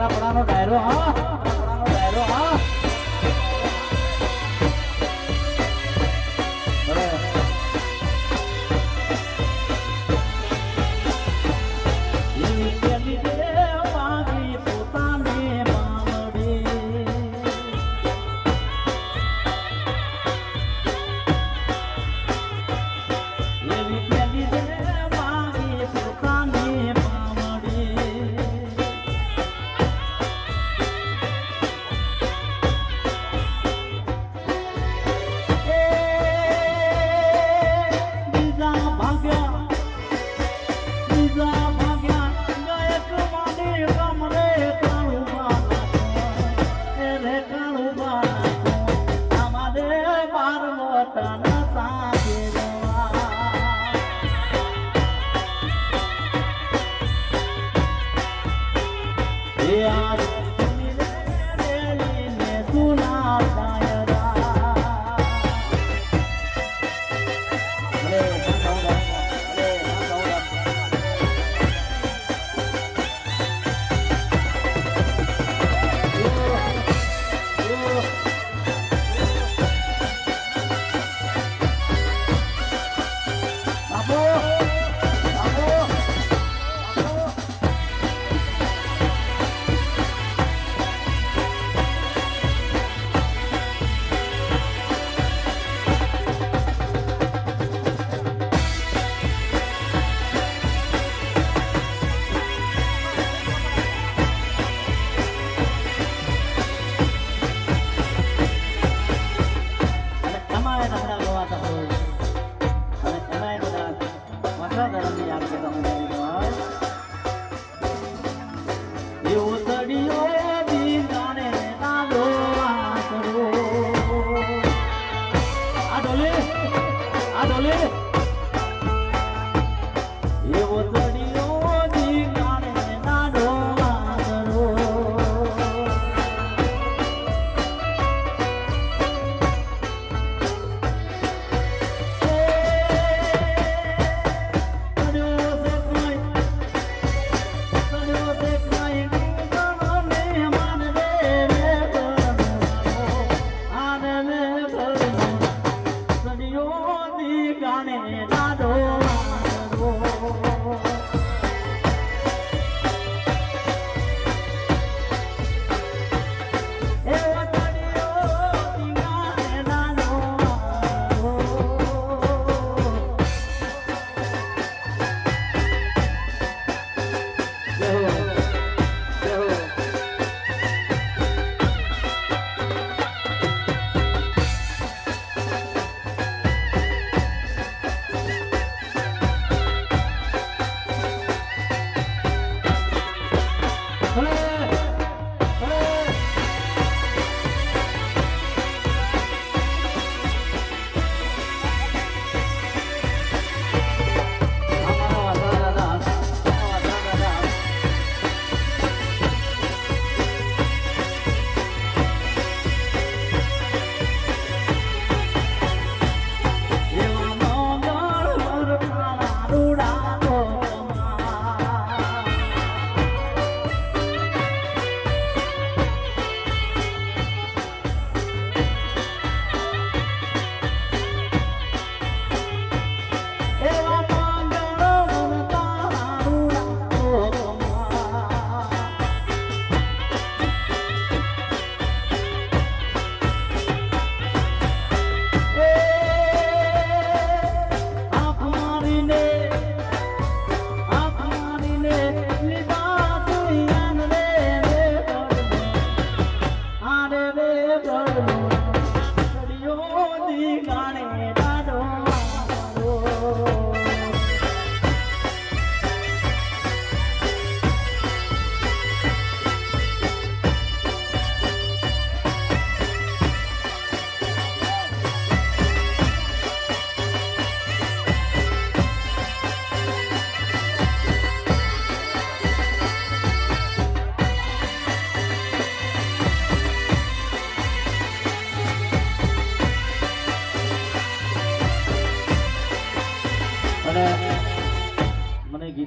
પડાનો ડાયરો હા પડાનો ડાયરો હા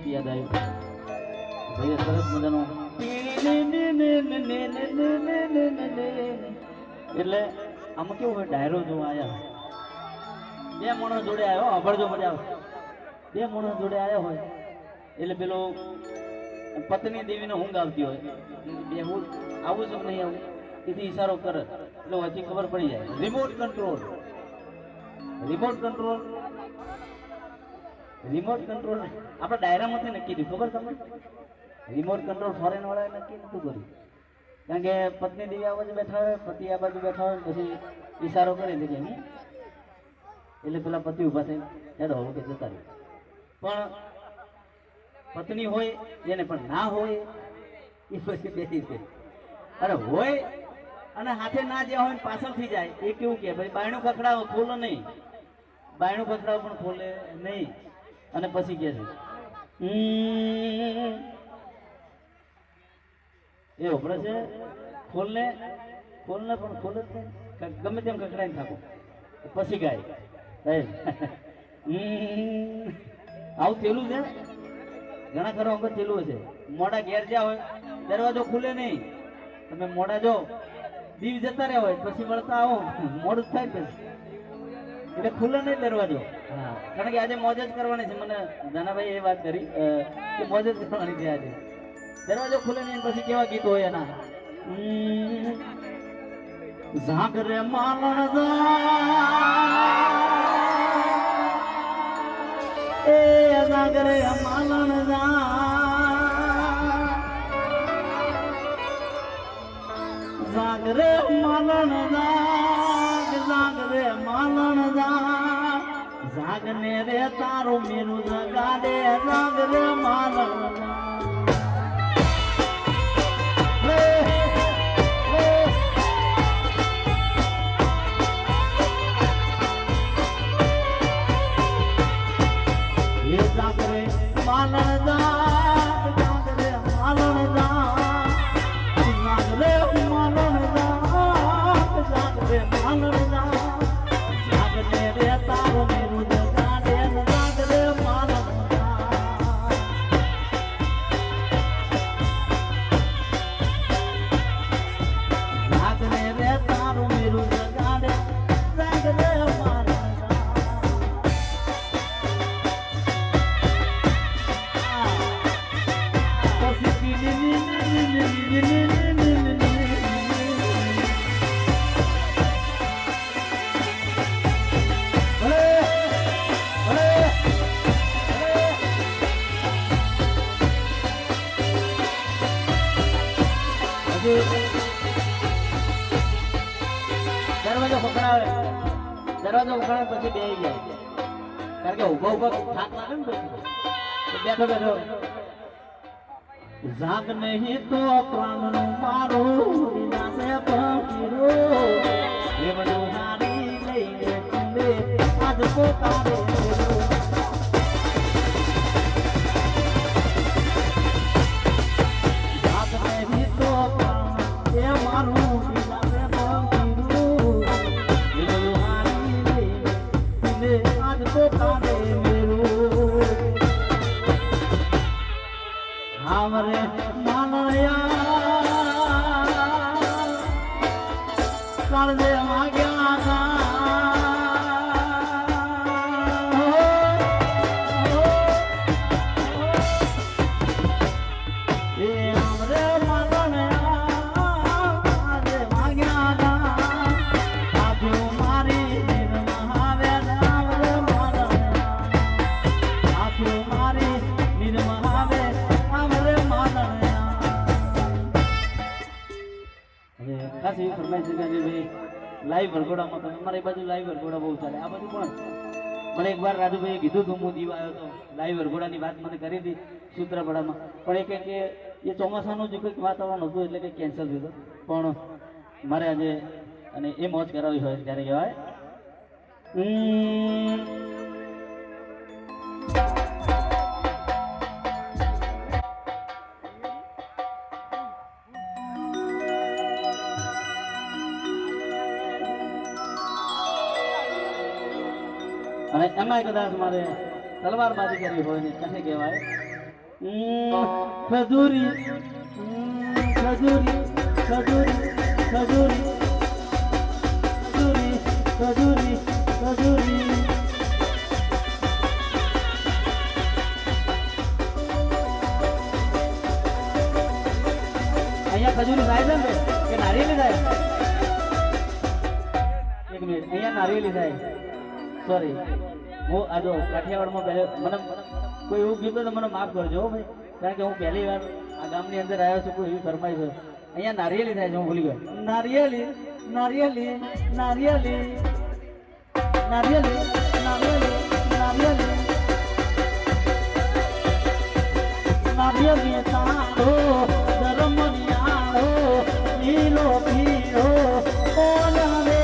ગીત યાદ આવ્યું. ભાઈએ સરસ મજાનું એટલે આમાં કેવું હોય, ડાયરો જોવા આવ્યા બે માણસ જોડે આવ્યો, અભળજો મજા આવે. બે માણસ જોડે આવ્યા હોય એટલે પેલો પત્ની દેવીને ઊંઘ આવતી હોય, બે હું આવું છે નહીં આવું, એથી ઈશારો કરે એટલે હજી ખબર પડી જાય. Remote control, remote control, remote control આપણે ડાયરામાંથી નક્કી થયું, ખબર તમને? રિમોટ કંટ્રોલ ફોરેન વાળાએ નક્કી નતું કર્યું, કારણ કે પત્ની દેવી આ બાજુ બેઠા હોય, પતિ આ બાજુ બેઠા હોય, પછી ઈશારો કરે એટલે કે એટલે પેલા પતિ ઉભા થઈ યાદ હોવું કે જતા રહ્યું. પણ પત્ની હોય એને પણ ના હોય એ પછી બેસી છે. અરે હોય અને હાથે ના જ્યાં હોય પાછળથી જાય એ કેવું કે ભાઈ બાયણું ખખડાવો, ખોલો નહીં, બાયણું ખખડાવો પણ ખોલે નહીં, અને પછી કે છે એ ઉભરે છે, ખોલને ખોલને પણ ખોલે જ નહીં, ગમે તેમ ખખડાઈને થાકો પછી ગાય. આવું થયેલું છે ઘણા ખરો વખત થયેલું છે. મોડા ઘેર જ્યાં હોય દરવાજો ખુલે નહીં, તમે મોડા જો દીવ જતા રહ્યા હોય પછી વળતા આવો મોડું જ થાય પછી એટલે ખુલે નહીં દરવાજો. હા, કારણ કે આજે મોજ જ કરવાની છે. મને દાનાભાઈ એ વાત કરી કે મોજ જ કરવાની છે આજે. દરવાજો ખુલે નહીં પછી કેવા ગીત હોય એના, ઝાકરે માલણ એ ઝાકરે માલણ ઝાકરે માલણ ઝાકરે માલણ ઝાગને રે તારું મેરું જગાડે ઝાકરે માલણ દરવાજો પકડાવે, દરવાજો ઉઘાડે પછી બે જાય, કારણ કે ઉભા ઉભા થાક લાગે ને પછી બેઠો બેઠો જાગ નહીં તો પ્રાણ નું મારું વિનાશે પકીરો એ બધું હારી લઈને તુંબે આજ પોતાને જાગ નહીં તો પ્રાણ એ મારું વિનાશે પકીરો એ બધું હારી લઈને તુંબે આજ પોતાને हमरे मानया कर दे मांग्या था ये हमरे मानया कर दे मांग्या था आप मारी निर्महावे हमरे मानया आप मारी निर्महावे ખાસ એવી ફરમાઈશ છે કે ભાઈ લાઈવ વરઘોડામાં તમે અમારી બાજુ લાઈવ વરઘોડા બહુ ચાલે. આ બાજુ પણ મને એકવાર રાજુભાઈએ કીધું હતું, હું દીવ આવ્યો હતો, લાઈવ વરઘોડાની વાત મને કરી હતી સૂત્રાપાડામાં, પણ એ કંઈક એ ચોમાસાનું જ કંઈક વાતાવરણ હતું એટલે કંઈક કેન્સલ થયું હતું. પણ મારે આજે અને એ મોજ કરાવી હોય ત્યારે કહેવાય અને એમાં કદાચ મારે તલવારબાજી કરવી હોય ને કશે કહેવાય ખજૂરી ખજૂરી ખજૂરી ખજૂરી ખજૂરી ખજૂરી ખજૂરી અહીંયા ખજૂરી થાય છે ને કે નારિયેલી થાય? એક મિનિટ, અહીંયા નારિયેલી થાય. સોરી, હું આ જો કાઠિયાવાડમાં પહેલે મને કોઈ એવું કીધું તો મને માફ કરજો હો ભાઈ, કારણ કે હું પહેલી વાર આ ગામની અંદર આવ્યો છું. કોઈ એવી ફરમાઈ છે અહીંયા નારિયેલી થાય છે, હું ભૂલી ગયો. નારિયેલી નારિયેલી નારિયેલી નારિયેલી નારિયેલી નારિયેલી નારિયેલી તારો ધર્મનિયાળો લીલો પીળો ઓલવે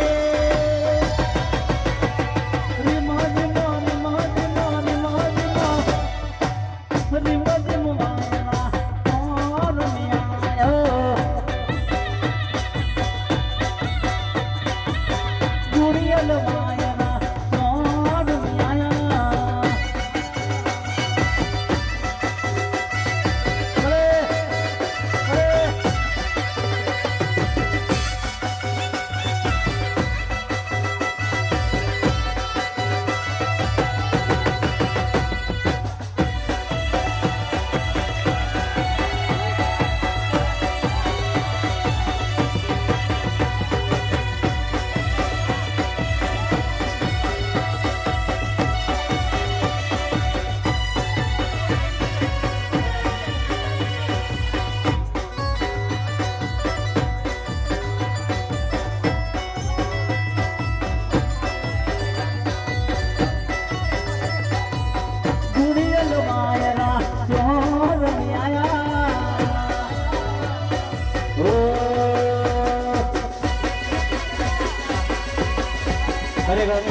ખરેખર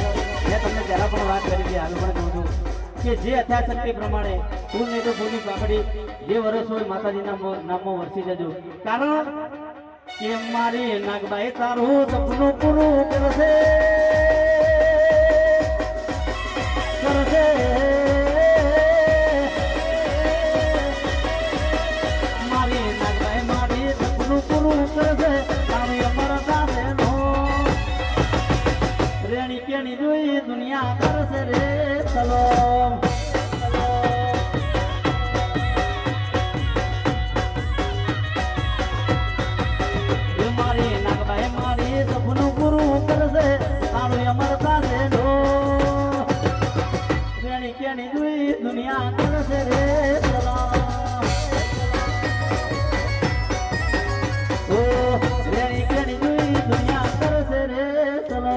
મેં તમને પહેલા પણ વાત કરી હતી, આગળ પણ કહું છું કે જે યથાશક્તિ પ્રમાણે ફૂલ નહીં તો ફૂલની પાકડી જે વર્ષ હોય માતાજીના નામમાં વરસી જજો. કારણ કે મારી નાગબાઈ તારું સપનું પૂરું કરશે કરશે. મારી નાગબાઈ મારી સપનું પૂરું કરશે. તારું અમારા સાથે નો રેણી કેણી જોઈ દુનિયા કરશે રે. ચલો મારી નાગબાઈ મારી સપનું પૂરું કરશે. તારું અમર સાથે નો રેણી કેણી જોઈ દુનિયા કરશે રે. ચલો ઓ રેણી કેણી જોઈ દુનિયા કરશે રે. ચલો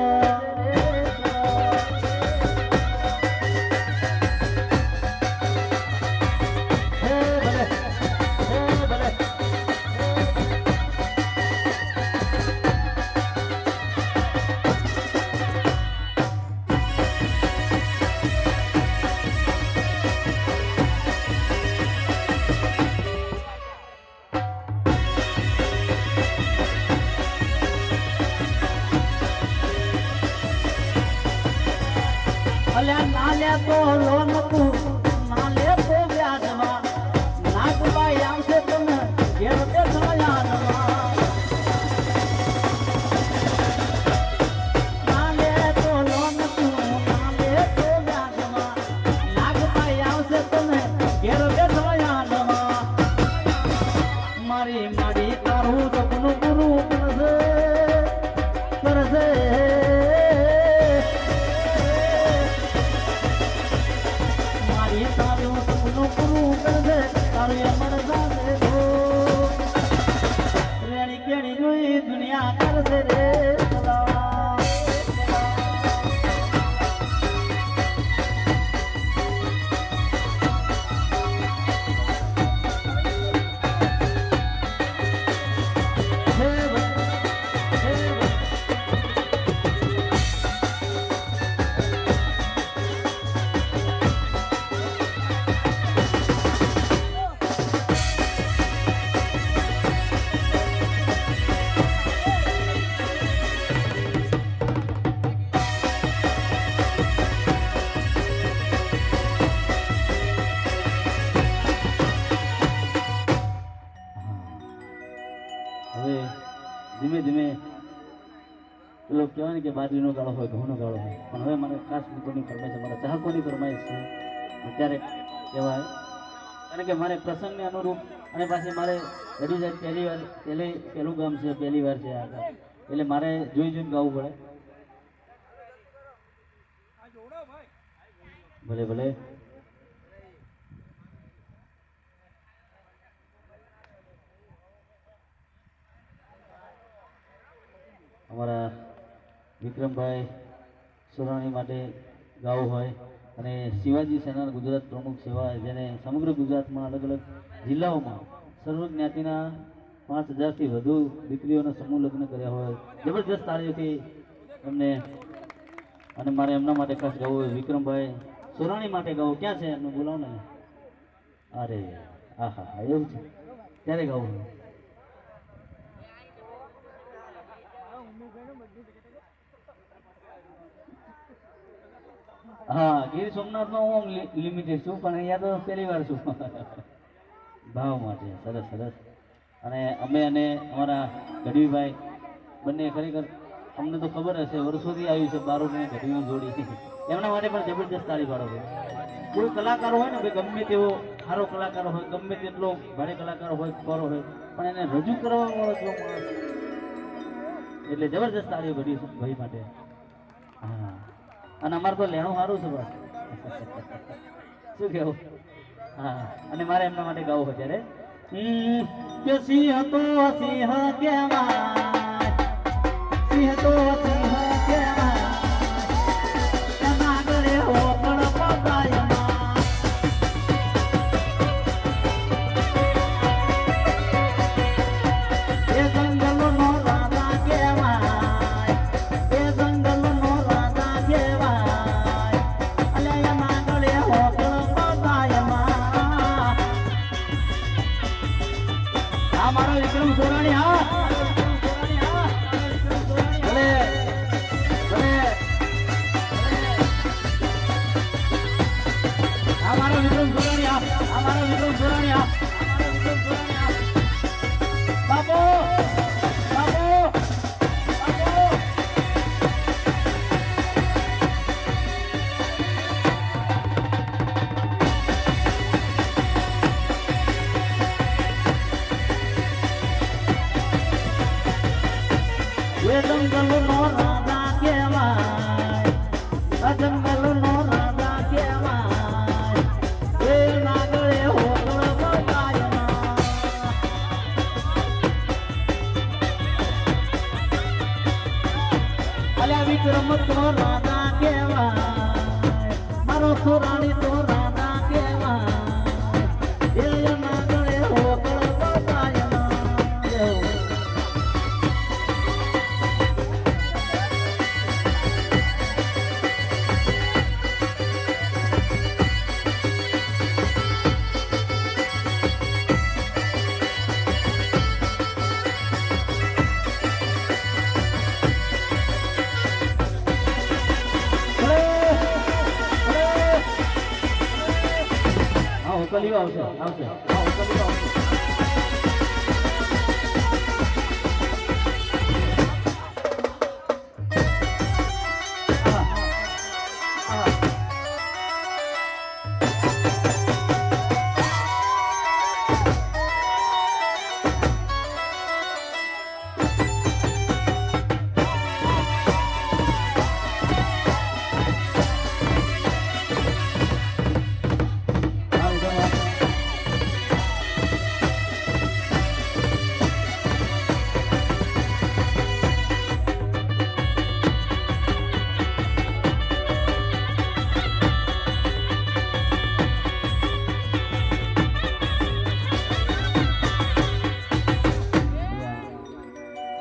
નાલે તો લોન તું નાલે તો વ્યાજમાં નાગબાઈ આવશે તમે ઘેર તે થયાનમાં. નાલે તો લોન તું નાલે તો વ્યાજમાં નાગબાઈ આવશે તમે ઘેર તે થયાનમાં. મારી મારી તારું સપનું પૂરું કરશે કરશે. તારું સપનું પૂરું કરશે. તારું અમર સાથે નો રેણી કેણી જોઈ દુનિયા કરશે રે. હવે ધીમે ધીમે પેલો કહેવાય ને કે બાજરીનો ગાળો હોય ઘઉંનો ગાળો હોય, પણ હવે મારે ખાસ મિત્રોની ફરમાઈશ છે, મારા ચાહકોની ફરમાઈશ છે ત્યારે કહેવાય, કારણ કે મારે પ્રસંગને અનુરૂપ અને પાછી મારે રડી જાય પહેલું ગામ છે, પહેલી વાર છે આ ગામ, એટલે મારે જોઈ જોઈને ગાવું પડે. ભલે ભલે અમારા વિક્રમભાઈ સોરાણી માટે ગાવું હોય અને શિવાજી સેના ગુજરાત પ્રમુખ સેવા જેને સમગ્ર ગુજરાતમાં અલગ અલગ જિલ્લાઓમાં સર્વ જ્ઞાતિના 5000થી વધુ દીકરીઓના સમૂહ લગ્ન કર્યા હોય, જબરજસ્ત તાળીઓથી એમને, અને મારે એમના માટે ખાસ ગાવું હોય વિક્રમભાઈ સોરાણી માટે ગાવું. ક્યાં છે એમનું બોલાવો ને? અરે હા હા હા એવું છે, ત્યારે ગાવું હોય. હા, ગીર સોમનાથમાં હું લિમિટેડ છું, પણ અહીંયા તો પહેલી વાર છું ભાવ માટે. સરસ સરસ. અને અમે અને અમારા ગઢવીભાઈ બંને ખરેખર અમને તો ખબર હશે વર્ષોથી આવ્યું છે બારોટ અને ગઢવીની જોડી, એમના માટે પણ જબરજસ્ત તાળી પાડો છે. કોઈ કલાકાર હોય ને ભાઈ, ગમે તેવો સારો કલાકાર હોય, ગમે તેટલો ભારે કલાકાર હોય, ખરો હોય, પણ એને રજૂ કરવા વાળો જો માણસ, એટલે જબરજસ્ત તાળીઓ ઘડી ભાઈ માટે. હા, અને અમારે તો લેણું સારું છે બસ શું કેવું. હા, અને મારે એમના માટે ગાવું હોય ત્યારે કે સિંહ તો સિંહ કહેવાય, સિંહ તો સિંહ કહેવાય, એના ગળે હોકળ પગાયમાં, એ જંગલનો રાજા કહેવાય, એ જંગલનો રાજા કહેવાય, અલે એના ગળે હોકળ પગાયમાં. આ મારો વિક્રમ સોરાણી, હા ભલે ભલે, આ મારો વિક્રમ સોરાણી, આ મારો વિક્રમ સોરાણી, આ મારો વિક્રમ સોરાણી, બાપુ બાપુ બાપુ. એ જંગલનો રાજા કહેવાય, આ જંગલનો રાજા કહેવાય, એ નાગળે હોકળ બગાયમાં. અલ્યા વિક્રમ તો રાજા કહેવાય, મારો સોરાણી તો રાજા કહેવાય, એ નાગળે હોકળ બગાયમાં. ઉકલીઓ આવશે આવશે, હા ઉકલીઓ આવશે.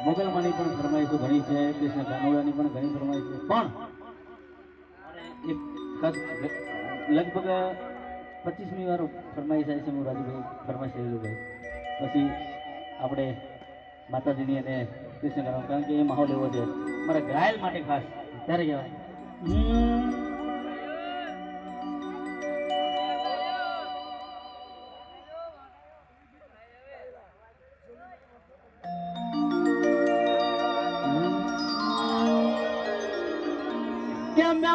મોગલમાની પણ ફરમાઈશો ઘણી છે, કૃષ્ણ કાનોડાની પણ ઘણી ફરમાઈશ છે, પણ એક ખાસ લગભગ 25મી વાર ફરમાઈશ આવી છે હું રાજુભાઈ ફરમાઈશ રાજુભાઈ, પછી આપણે માતાજીની અને કૃષ્ણ કાનોડા, કારણ કે એ માહોલ એવો છે મારા ઘાયલ માટે ખાસ ત્યારે કહેવાય.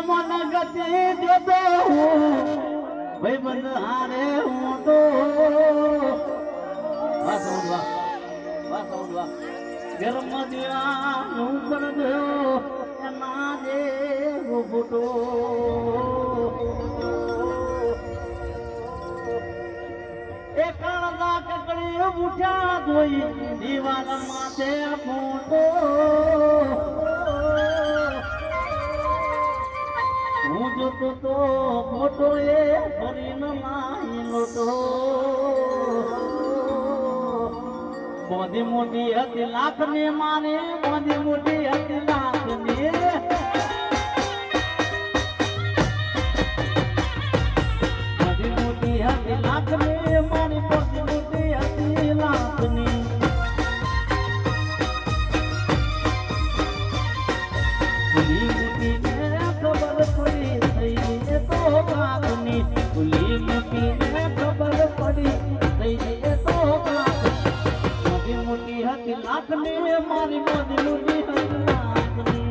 મને ગતિ જોતો ભાઈ બંધ હારે હું તો વાહ સાઉન્ડ વાહ વાહ સાઉન્ડ વાહ ગરમ દીવા નું પર દો એના જે ફોટો એ કાળા કકડી ઉઠ્યા જોઈ દીવાલ માથે ફોટો હું જોતો તો ફોટો એ ફરીને માહી લોટો મોદી મોટી હતી લાખ ને મારે મોદી મોટી હતી લાખ ને મોદી મોટી હતી લાખ ને મારી મોદી મોટી હતી લાખ ની મોદી મોટી ને ખબર પડી થઈ એ તો કાકની મોદી મોટી ને ખબર પડી થઈ એ તો કાકની મોટી હતી લાખ ને મારી મોદી મોટી હતી લાખ ની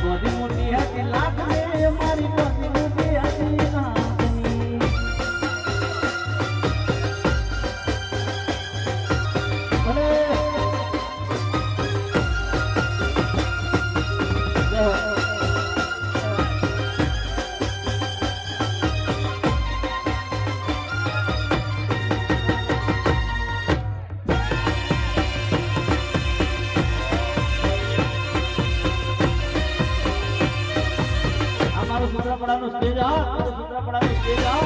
મોદી મોટી હતી લાખ ને મારી મોદી મોટી હતી લાખ ની ભલે સૂત્રપડાનું સ્ટેજ આ સૂત્રપડાનું સ્ટેજ આ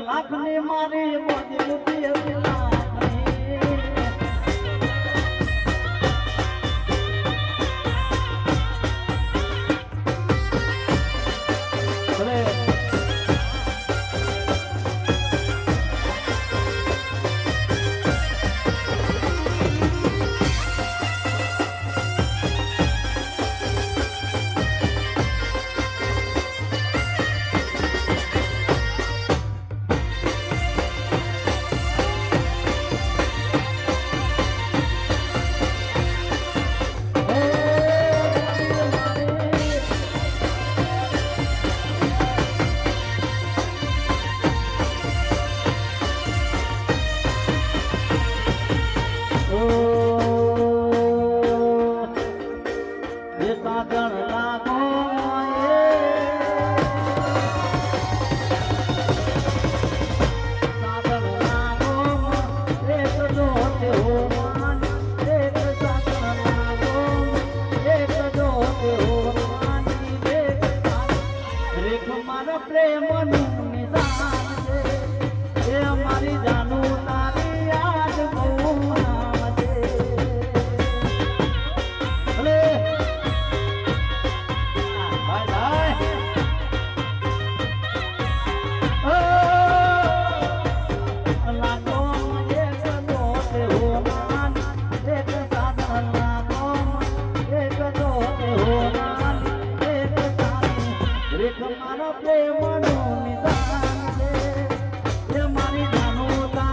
લાખ ને મારી મોદી મોટી હતી લાખ ને મારો પ્રેમનો નિદાન છે એ મારી જાનું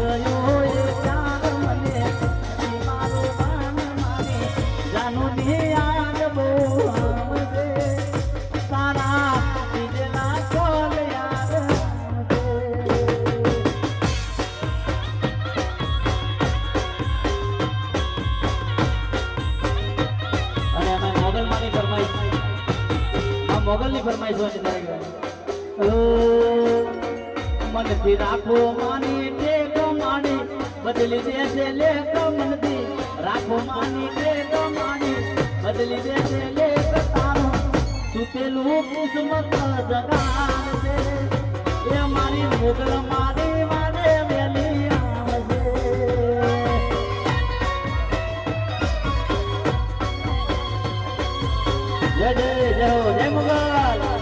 ગયો એ ચાર મને મારું માન માને જાનું ની યાદ બહુ આવશે તારા દીદલા કોલ યાદ અને અમે મોગલ માની ફરમાઈશ આ મોગલ ની ફરમાઈશ હોય છે મનથી રાખો માની ટેક માની બદલી દેશે લેખ મનથી રાખો માની ટેક માની બદલી દેશે લેખ તારો સુતેલું કિસ્મત જગાડશે એ મારી મોગલ મારી વાને વેલી આવશે જય જય જય હો જય મોગલ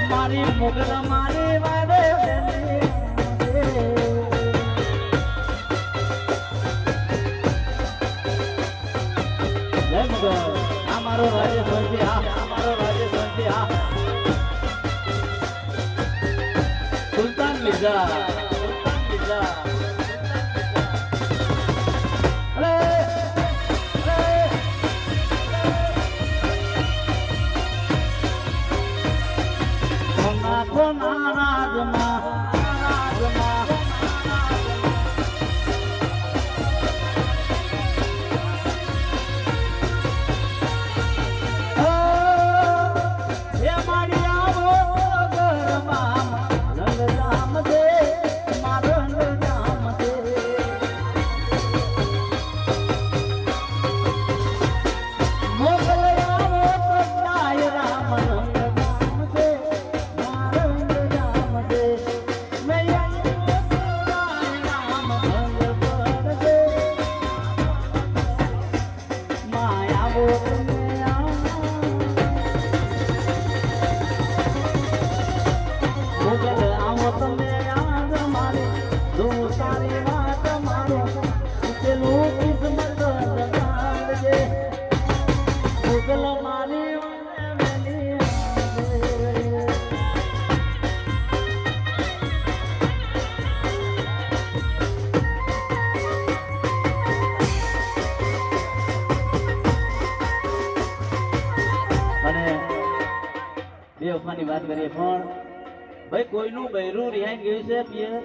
મારી મોગલ મારી વાડે જય મોગલ આ મારો રાજેશ્વરજી આ મારો રાજેશ્વરજી આ સુલતાન મિર્ઝા ની વાત કરીએ પણ ભાઈ કોઈનું બૈરું રિહાઈ ગયું છે પિયર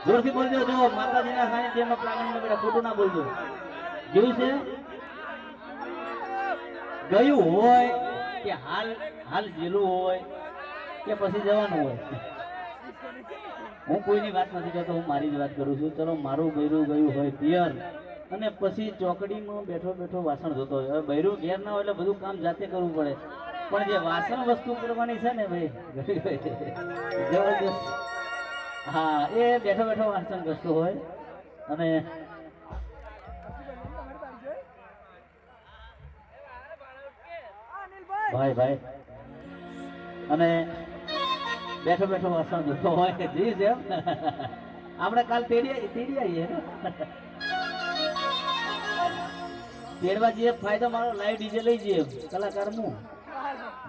જોરથી બોલજો જો માતાજીના સાનિધ્યમાં પ્રાગણ્ય બેટા ખોટું ના બોલજો ગયું છે ગયું હોય કે હાલ હાલ જેલું હોય કે પછી જવાનું હોય હું કોઈની વાત નથી કરતો હું મારી જ વાત કરું છું ચલો મારું બૈરું ગયું હોય પિયર અને પછી ચોકડીમાં બેઠો બેઠો વાસણ ધોતો હોય હવે બૈરું ઘેર ના હોય એટલે બધું કામ જાતે કરવું પડે પણ જે વાસણ વસ્તુ કરવાની છે ને ભાઈ જબરદસ્ત હા એ બેઠો બેઠો વાસણ ઘસતો હોય અને ભાઈ ભાઈ અને બેઠો બેઠો વાસણ ધોતો હોય જી છે આપણે કાલ તેડી આવીએ તેડવા જઈએ ફાયદો મારો લાઈવ ડીજે લઈ જઈએ કલાકાર હું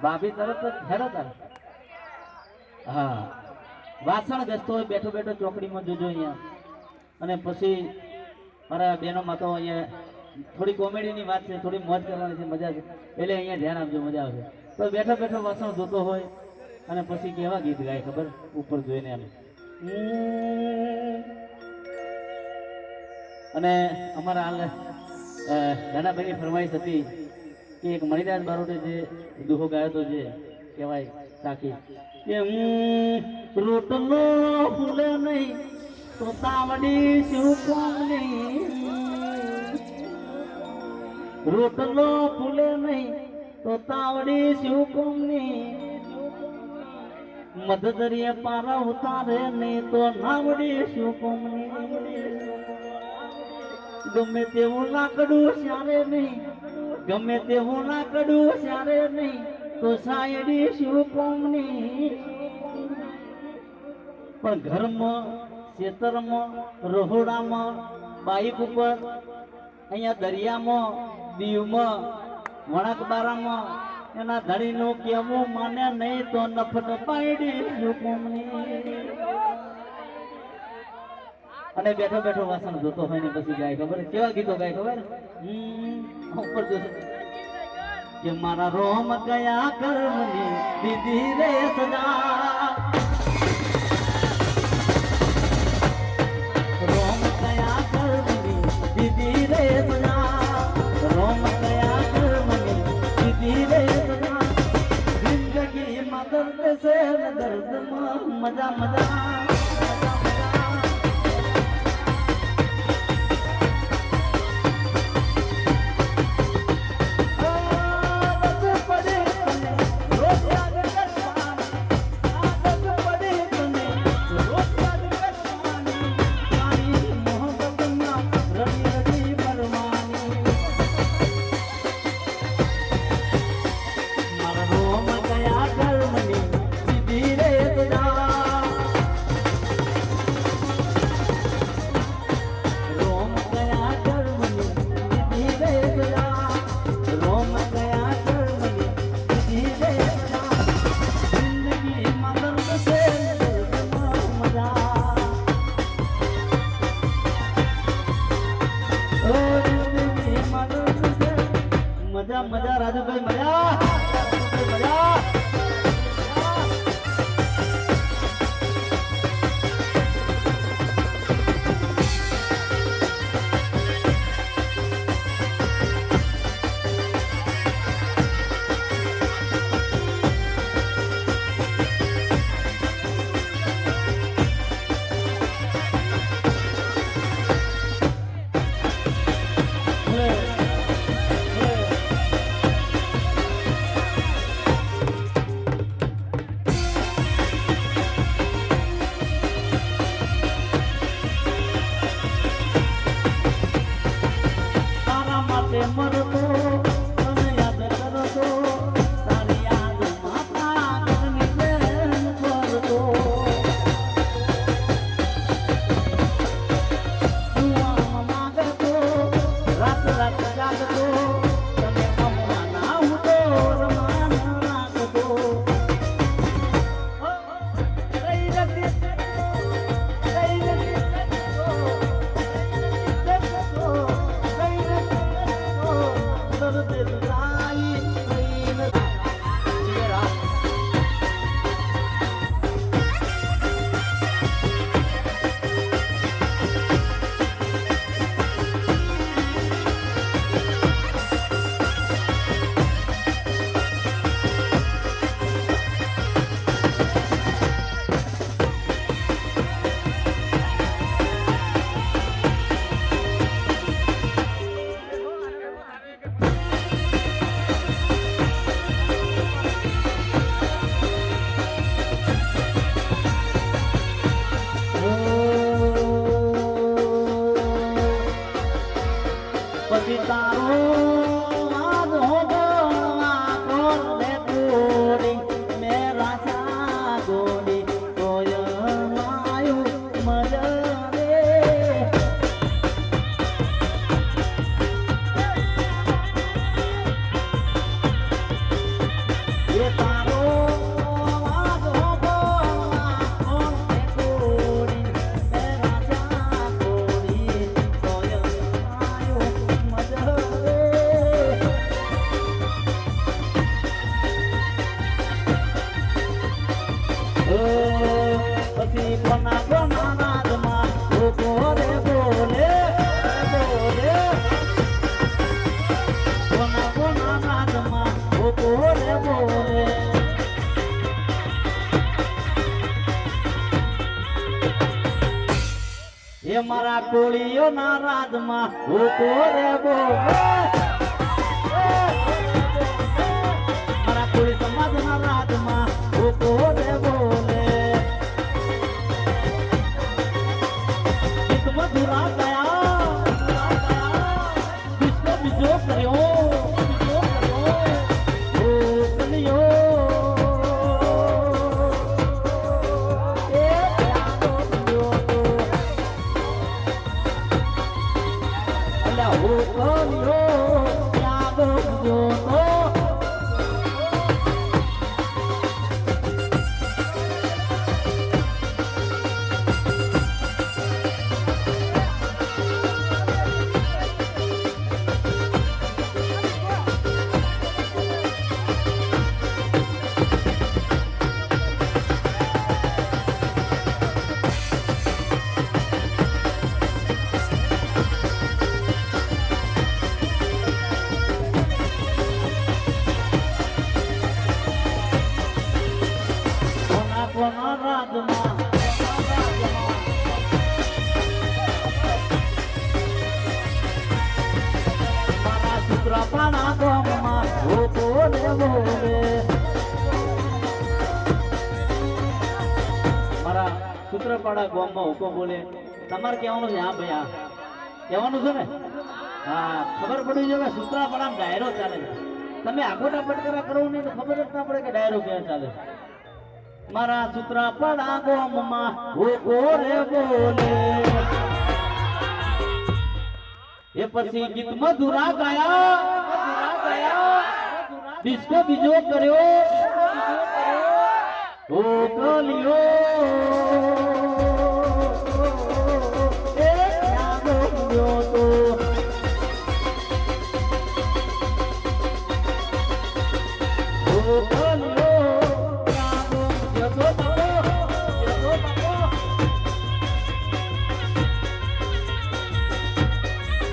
ભાભી તરત જ હેરો તાર હા વાસણ ઘસતો હોય બેઠો બેઠો ચોકડીમાં જોજો અહીંયા અને પછી મારા બહેનોમાં તો અહીંયા થોડી કોમેડીની વાત છે થોડી મોજ કરવાની છે મજા છે એટલે અહીંયા ધ્યાન આપજો મજા આવશે તો બેઠો બેઠો વાસણ ધોતો હોય અને પછી કેવા ગીત ગાય ખબર ઉપર જોઈને એમ અને અમારા હાલ દાદાભાઈની ફરમાઈશ હતી કે એક મણિદાસ બારોટે જે દુહો ગાયો તો જે કહેવાય સાખી કે રોટલો ફૂલે નહીં તો તાવડી શું કોમ નહીં રોટલો ફૂલે નહીં તો તાવડી શું કોમ નહીં મદદરીએ પારા ઉતારે નહીં તો નાવડી શું કોમ નહીં ગમે તેવું લાકડું સારે નહીં ગમે તેવું લાકડું સારે નહીં તો સાયડી શું કોમની પણ ઘરમાં ખેતરમાં રહોડામાં બાઈક ઉપર અહીંયા દરિયામાં દીવમાં વણાકબારામાં એના ધણીનું કેવું માને નહીં તો નફટ પાયડી શું કોમની અને બેઠો બેઠો વાસણ ધોતો હોય ને પછી ગાય ખબર કેવા ગીતો ગાય ખબર ઉપર જોશે કે મારા રોમ ગયા કર્મની દીધી રે સદા રોમ ગયા કર્મની દીધી રે સદા રોમ ગયા કર્મની દીધી રે સદા જિંદગી માં દર્દ છે દર્દમાં મજા મજા મજા મજા રાજુભાઈ મજા મજા મરતો તને યાદ કરતો તારી યાદ માતા ઘરની બેન કરતો દુઆમાં માગતો રાત રાત જાગતો તને મમવા ના હું તો રમાન રાખતો કઈ નથી પછી તારો આજ હોગા કોણ લે ગોડી મેરા સા ગોડી કોય માયું મજા રે એ તારો આજ હોગા કોણ લે ગોડી મેરા સા ગોડી કોય પછી કોના કોના નાદમાં લોકો રે બોલે બોલે કોના કોના નાદમાં લોકો રે બોલે એ મારા કોળીઓ ના રાજમાં લોકો રે બોલે મારા કોળી સમાજ ના રાજમાં લોકો રે બોલે મધુરા દયા વિશ્વ બીજો કર્યો બોલે મારા સૂત્રપાડા ગામમાં હુકો બોલે તમારે કહેવાનું છે? હા ભાઈ હા કહેવાનું છે ને? હા ખબર પડી જાય સૂત્રાપાડામાં ડાયરો ચાલે છે. તમે આગોટા પટકરા કરો નહીં તો ખબર જ ના પડે કે ડાયરો ક્યાં ચાલે છે. મારા સૂત્રાપાડા ગામમાં હુકો રે બોલે એ પછી ગીત મધુરા ગાયા ડિસ્કો બીજો કર્યો ઓ કલિયો એ યાદો ગયો તો ઓ કલિયો યાદો ગયો તો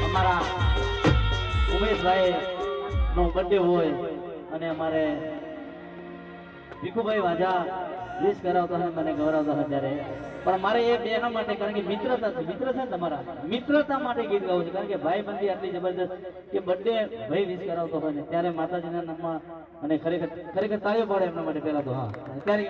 અમારા ઉમેશભાઈ નો બર્થડે હોય અને અમારે ભીખુભાઈ વાજા વિશ કરાવતા હોય મને ગૌરવતા હોય ત્યારે પણ મારે એ બેના માટે કારણ કે મિત્રતા છે મિત્ર છે ને તમારા મિત્રતા માટે ગીત ગાવું છે કારણ કે ભાઈ બંધી આટલી જબરદસ્ત કે બર્થડે ભાઈ વિશ કરાવતો હોય ને ત્યારે માતાજીના નામમાં અને ખરેખર તાળીઓ પાડે એમના માટે પહેલા તો હા ત્યારે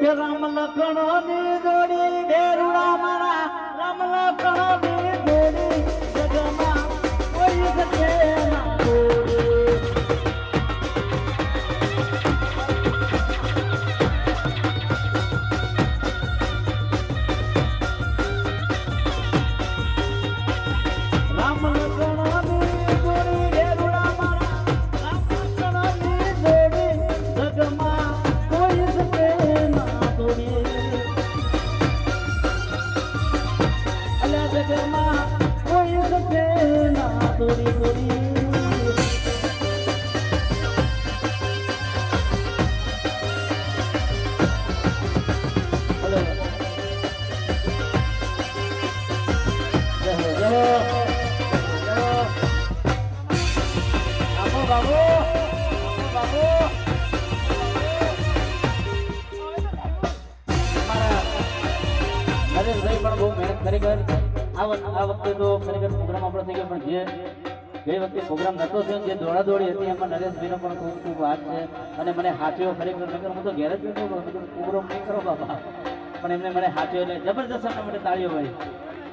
કે રામ લખણ ની જોડી ડેરુડા મારા રામ લખણ ની જોડી જગમાં કોઈ શકે ના જોડી રામ લખણ ની જોડી ડેરુડા મારા રામ લખણ ની જોડી જગમાં કોઈ શકે જગમાં કોઈ શકે ના તોડી તોડી બાબુ બાબુ નરેશભાઈ પણ બહુ મહેનત ખરેખર આ વખતે તો ખરેખર પ્રોગ્રામ આપણો થઈ ગયો પણ જે ગઈ વખતે પ્રોગ્રામ નતો થયો જે દોડાદોડી હતી એમાં નરેશભાઈનો પણ ખૂબ ખૂબ હાથ છે અને મને હાથ્યો ખરેખર નગર હું તો ઘેર જ પ્રોગ્રામ નહીં કરો બાપા પણ એમને મને હાથ્યો એટલે જબરદસ્ત એમના માટે તાળીઓ ભાઈ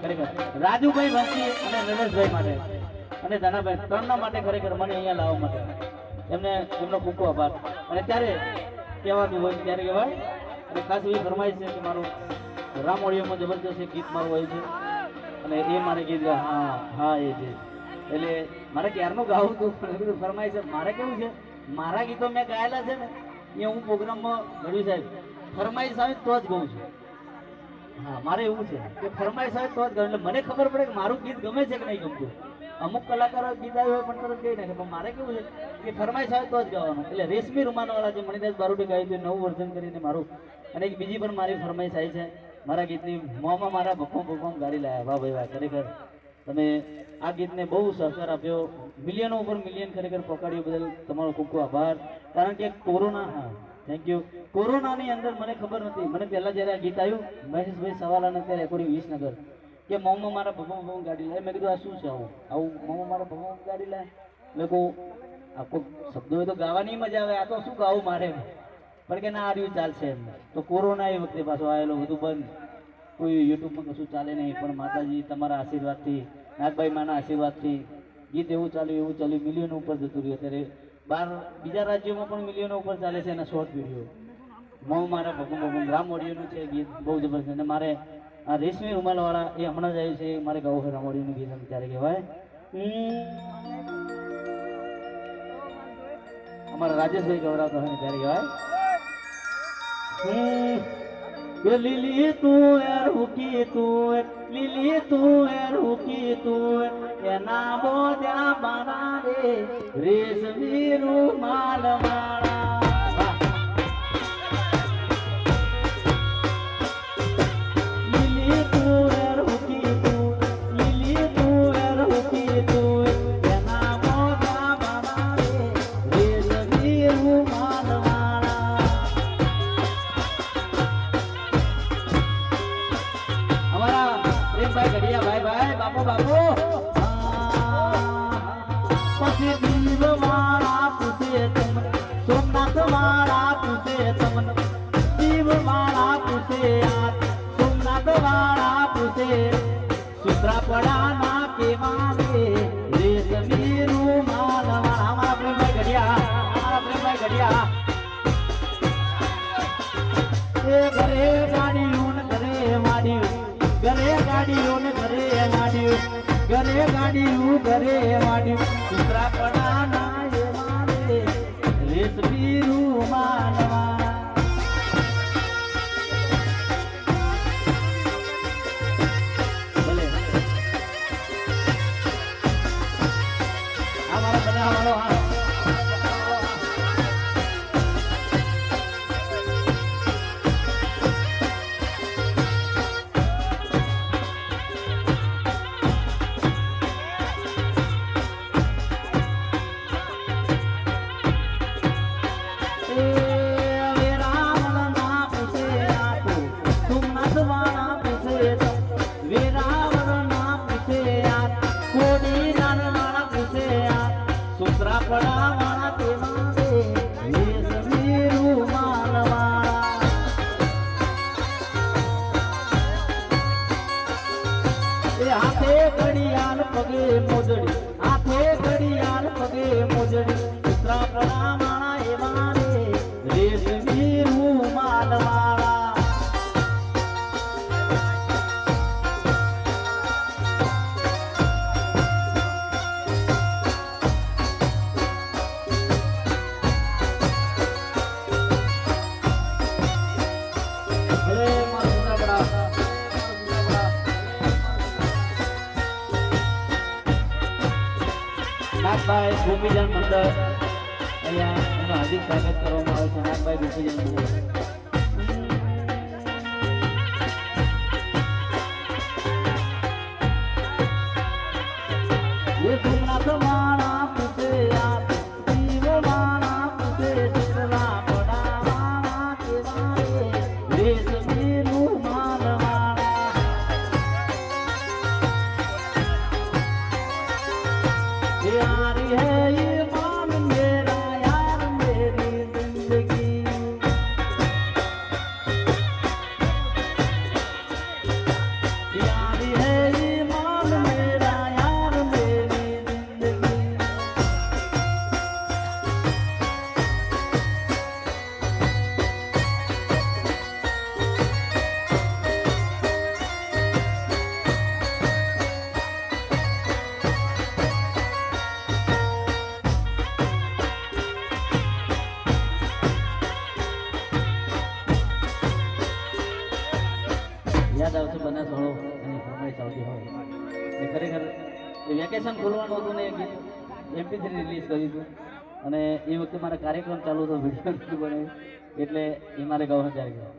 ખરેખર રાજુભાઈ વંશી અને નરેશભાઈ માટે અને ધનાભાઈ ત્રણના માટે ખરેખર મને અહીંયા લાવવા માટે એમને એમનો ખૂબ ખૂબ આભાર અને ત્યારે કહેવાનું હોય ત્યારે કહેવાય અને ખાસ એવી ફરમાઈશ છે કે મારું રામોળીઓમાં જબરદસ્ત ગીત મારું હોય છે અને એ મારે ગીત હા હા એ છે એટલે મારે ક્યારનું ગાવું હતું પણ ફરમાય છે મારે કેવું છે મારા ગીતો મેં ગાયેલા છે ને એ હું પ્રોગ્રામમાં ઘડ્યું સાહેબ ફરમાઈશ આવે તો જ ગાઉં છું હા મારે એવું છે કે ફરમાઈશ આવે તો જ ગાઉં એટલે મને ખબર પડે કે મારું ગીત ગમે છે કે નહીં ગમતું અમુક કલાકારો ગીત આવ્યું હોય પણ તરત કહી નાખે પણ મારે કેવું છે કે ફરમાઈશ આવે તો જ ગાવાનું એટલે રેશમી રૂમાનવાળા જે મણિદાસ બારોટી ગાયું હતું નવું વર્ઝન કરીને મારું અને એક બીજી પણ મારી ફરમાઈશ આવી છે મારા ગીતની મોંમાં મારા ભફમ ગાડી લાયા વાહ ભાઈ વાહ ખરેખર તમે આ ગીતને બહુ સહકાર આપ્યો મિલિયનો ઉપર મિલિયન ખરેખર પકડ્યું બદલ તમારો ખૂબ ખૂબ આભાર કારણ કે કોરોના હા થેન્ક યુ કોરોનાની અંદર મને ખબર નથી મને પહેલાં જ્યારે આ ગીત આવ્યું મહેશભાઈ સવાલાને ત્યારે રેકોર્ડિંગ વિસનગર કે મોંમાં મારા ભફમ ગાડી લાય મેં કીધું આ શું છે આવું મોંમાં મારા ભફમ ગાડી લાય લોકો આખો શબ્દો હોય તો ગાવાની મજા આવે આ તો શું ગાવું મારે પણ કે ના આવ્યું ચાલશે એમ તો કોરોના એ વખતે પાછો આવેલો બધું બંધ કોઈ યુટ્યુબમાં કશું ચાલે નહીં પણ માતાજી તમારા આશીર્વાદથી નાગભાઈ માના આશીર્વાદથી ગીત એવું ચાલ્યું મિલિયનો ઉપર જતું રહ્યું અત્યારે બહાર બીજા રાજ્યોમાં પણ મિલિયનો ઉપર ચાલે છે એના શોર્ટ વિડીયો મોં મારા ભગમ રામોડીઓનું છે ગીત બહુ જબરદસ્ત અને મારે આ રેશમી રૂમાલવાળા એ હમણાં જ આવ્યું છે મારે ગાવું છે રામોડીઓનું ગીત ત્યારે કહેવાય અમારા રાજેશભાઈ ગૌરાવતા હોય ને ત્યારે કહેવાય લીલી તું એ રૂકી તું લીલી તું એ રૂકી તું એના બોધ્યા મારા રે રેશમી રૂમાલ માળા લીલી તું એ રૂકી તું લીલી તું એ રૂકી તું એના બોધ્યા મારા રે રેશમી રૂમાલ પડાના કેવા રે રેશમી રૂમાલ વાળા પ્રેમભાઈ ઘડિયા એ ઘરે ગાડીઓ ને ઘરે વાડ્યું ઘરે ગાડીઓ ને ઘરે વાડ્યું ઘરે ગાડીઓ ઘરે વાડ્યું કૂતરા પડાના એવા રે રેશમી રૂમાલ વાળા હાથે ઘડિયાળ પગે મોજડી હાથે ઘડિયાળ પગે મોજડી કૂતરા પડા માણા એવા રે રેશમી રૂમાલ વાળા નાગભાઈ ગોપીજન મંડળ અહીંયા એનું હાર્દિક સ્વાગત કરવામાં આવે છે નાગભાઈ ગોપીજન મંડળ એ સોમનાથ વાળા પૂછે આ શિવ વાળા પૂછે શુક્લા પડા વાળા કેવા રે રેશમી રૂમાલ વાળા यार है ये मान मेरा यार मेरी जिंदगी यार है ये मान मेरा यार मेरी जिंदगी યાદ આવશે બનાસ વાળો એની ફરમાઈશ આવતી હોય એ ખરેખર એ વેકેશન ખોલવાનું હતું ને એ ગીત MP3 રિલીઝ કર્યું હતું અને એ વખતે મારા કાર્યક્રમ ચાલુ હતો વિડીયો નથી બનાવ્યું એટલે એ મારે ગાવાનું ત્યારે ગયો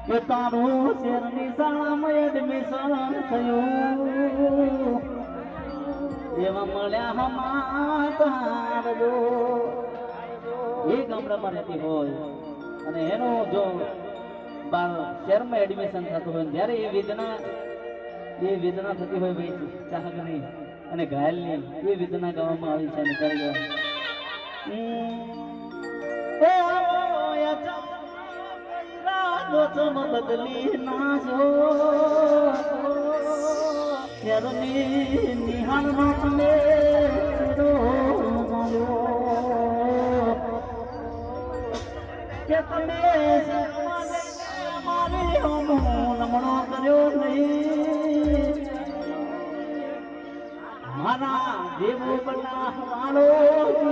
કે તારું શેરની શાળામાં એડમિશન થયું એવા મળ્યા હમાર જો એ ગામડામાં રહેતી હોય અને એનું જો શહેરમાં એડમિશન થતું હોય ત્યારે એ વેદના થતી હોય ભાઈ ચાહકની અને ઘાયલની એ વેદના ગાવામાં આવી છે અને લોચમ બદલી નાજો શેરની નિહાળ નો તમે કે તમે મારી નમણો કર્યો નહીં મારા દેવો બના વાળો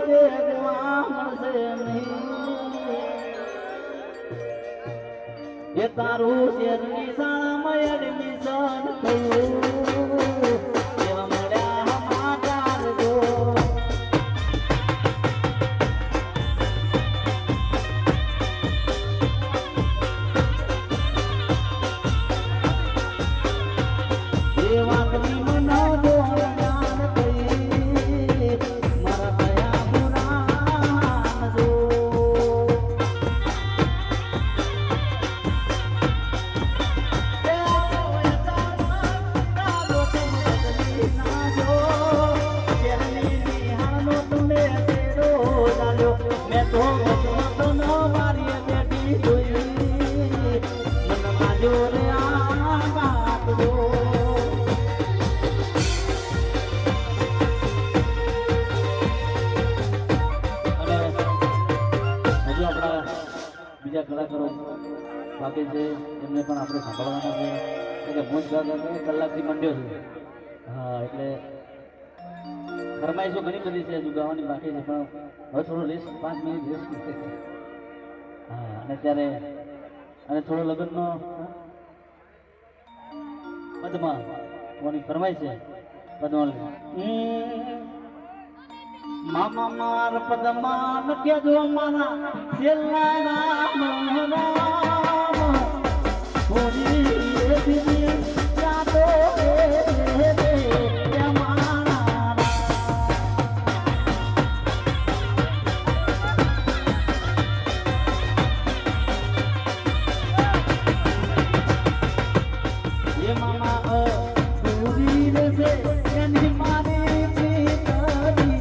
દેવા મળશે નહીં એ તારું શેરની શાળામાં એડમિશન થયું એવા મળ્યા સમાચાર જો એ વાતની મનો જાણ થઈ મારા દયા પુરાણ જો તો વસવતન મારી બેટી જોઈ મનમાં જોરે આ વાત જો બીજા કલાકારો બાકી છે એમને પણ આપણે સાંભળવાના છે કે ભૂજ ગાગા કલાકથી મંડ્યો છે હા એટલે ફરમાઈશો ઘણી બધી છે હજુ ગાવાની બાકી છે પણ હવે થોડું રેસ 5 મિનિટ રેસ હા અને ત્યારે અને થોડો લગ્નનો પદમાં કોની ફરમાઈ છે પદમાં મામા માર પદમાં કેજો મારા છેલ્લા નામ રામ હોરી દીદી યાદો રે મારા એ મામા હોરી રે છે એની મારી પ્રીતરી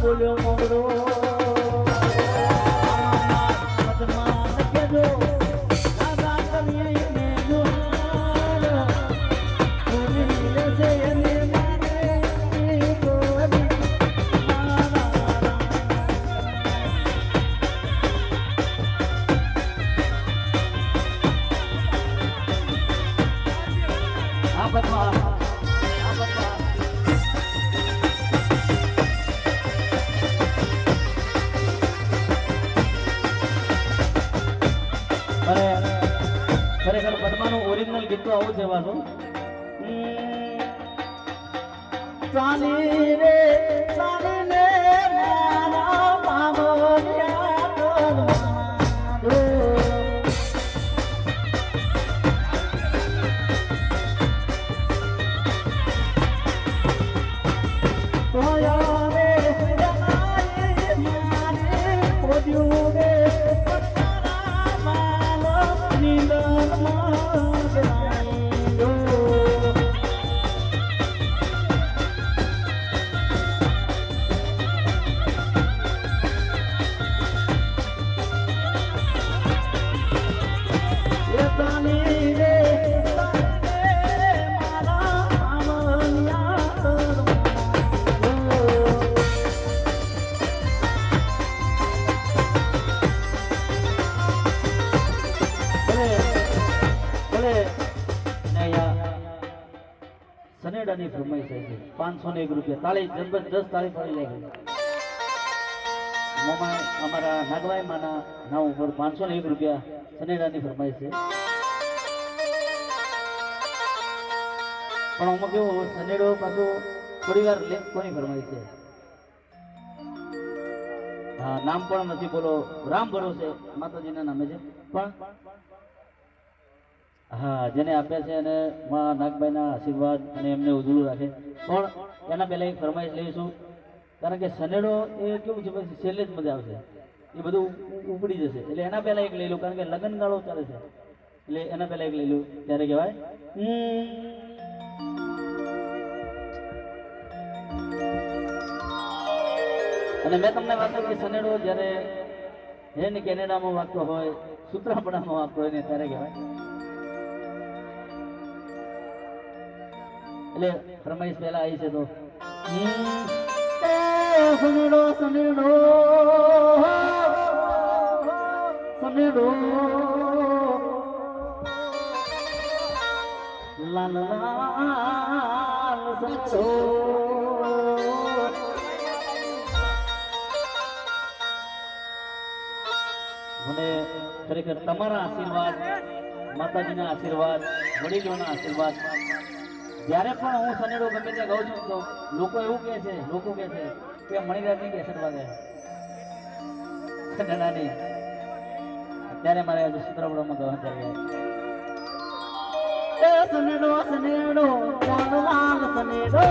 બોલ્યો મોગરો પદમાં કેજો દાદા કવિએ ને જો પૂરી લેશે એને મારે ગોરી આ પદમાં ખરેખર પદ્માનું ઓરિજિનલ ગીત તો આવું છે પાછું ચાલી રે ચાલી ને મારા બાબરિયા તોરમાનો તોયા રે જમાઈ મારે પોડ્યું રે સનેડાની ફરમાઈ છે 501 રૂપિયા તાળી જબરદસ્ત તાળી પડી જાય મોમાં અમારા નાગવાઈ માના નામ ઉપર 501 રૂપિયા સનેડાની ફરમાઈ છે પણ આમાં કેવું સનેડો પાછો થોડી વાર કોની ફરમાઈ છે હા નામ પણ નથી બોલો રામ ભરોસે માતાજીના નામે છે પણ હા જેને આપ્યા છે અને માં નાગભાઈના આશીર્વાદ અને એમને ઉજળું રાખે પણ એના પહેલાં એક ફરમાઈશ લઈશું કારણ કે સનેડો એ કેવું છે પછી છેલ્લે જ મજા આવશે એ બધું ઉપડી જશે એટલે એના પહેલાં એક લઈ લો કારણ કે લગ્નગાળો ચાલે છે એટલે એના પહેલાં એક લઈ લો ત્યારે કહેવાય અને મેં તમને વાત કરી કે સનેડો જ્યારે હે ને કેનેડામાં વાગતો હોય સૂત્રાપડામાં વાગતો હોય ને ત્યારે કહેવાય એટલે ફરમાઈશ પહેલા આવી છે તો સનેડો સનેડો સનેડો લાલ લાલ સનેડો મને ખરેખર તમારા આશીર્વાદ માતાજીના આશીર્વાદ વડીલોના આશીર્વાદ જ્યારે પણ હું સનેડો ગમે ત્યાં ગાઉં છું તો લોકો એવું કહે છે કે મણિરાજની કેસેટ વાગે સનેડાની ત્યારે મારે આજે સૂત્રાવડામાં ગાવા ચાલ્યા સનેડો સનેડો લાલ સનેડો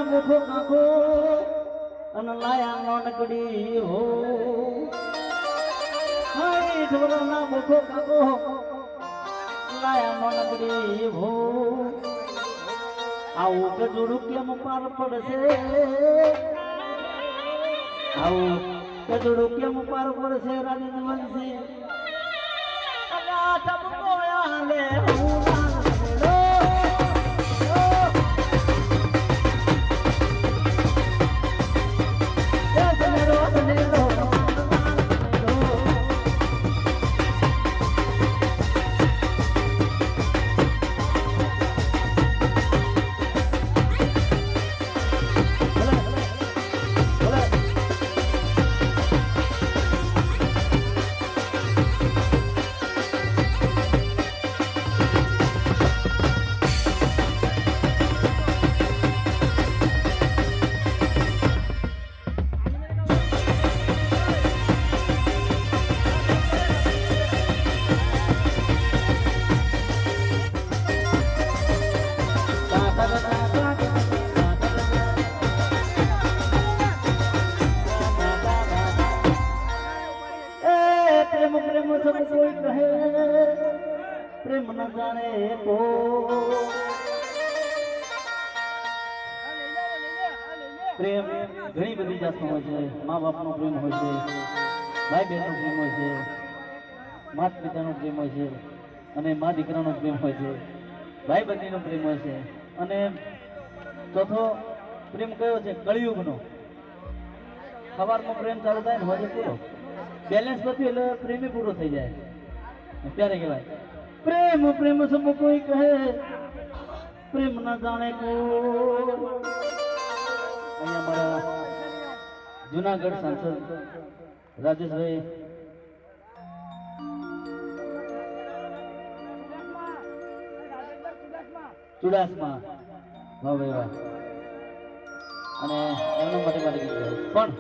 મુખો કાકો અને લાયા નોનકડી હો હાય ઢોરના મુખો કાકો લાયા નોનકડી હો આવું કજુડું કેમ પાર પડશે આવું કજુડું કેમ પાર પડશે રાની વંશી અલા ટપકો આલે હું પ્રેમ ન જાણે તો પ્રેમ ઘણી બધી જાતનો હોય છે મા બાપનો પ્રેમ હોય છે ભાઈ બહેનનો પ્રેમ હોય છે માતા પિતાનો પ્રેમ હોય છે અને મા દીકરાનો પ્રેમ હોય છે ભાઈ બંધીનો પ્રેમ હોય છે અને ચોથો પ્રેમ કયો છે કળિયુગનો સવારમાં પ્રેમ ચાલુ થાય ને હોજે પૂરો બેલેન્સ બત્યું એટલે પ્રેમી પૂરો થઈ જાય ત્યારે કહેવાય પ્રેમ પ્રેમ સબ કોઈ કહે પ્રેમ ના જાણે કો અહીંયા મારા જુનાગઢ સાંસદ રાજેશભાઈ ચુડાસમા વાહ ભાઈ વાહ અને એમના માટે પણ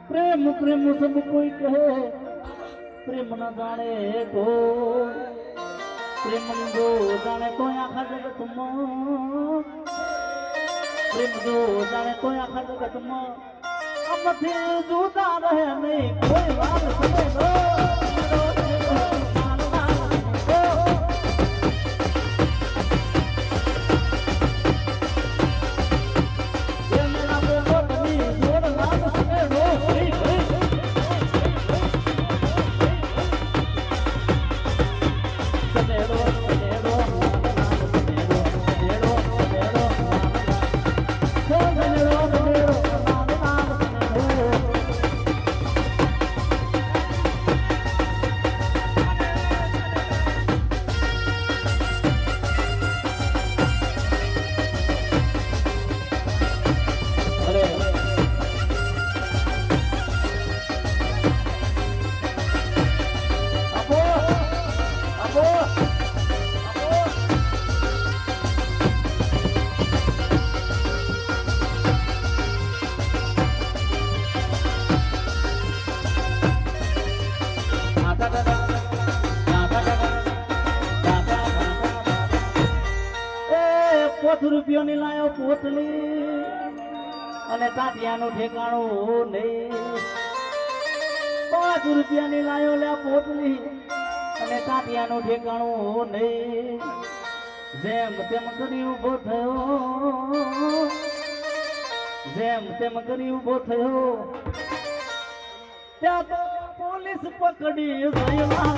પ્રેમ પ્રેમ સબ કોઈ કહે પ્રેમ ન જાણે તો પ્રેમ જો જાણે તો આખા જગતમાં પ્રેમ જો જાણે તો આખા જગતમાં અમથી જુદા રહે નહીં કોઈ વાર સમય રૂપિયાની લાયો પોતલી અને તાટિયાનું ઠેકાણું નહીં. 5 રૂપિયાની લાયો લ્યા પોતલી અને તાટિયાનું ઠેકાણું નહીં. જેમ તેમ કરી ઊભો થયો, જેમ તેમ કરી ઊભો થયો, ત્યાં તો પોલીસ પકડી ગયેલા.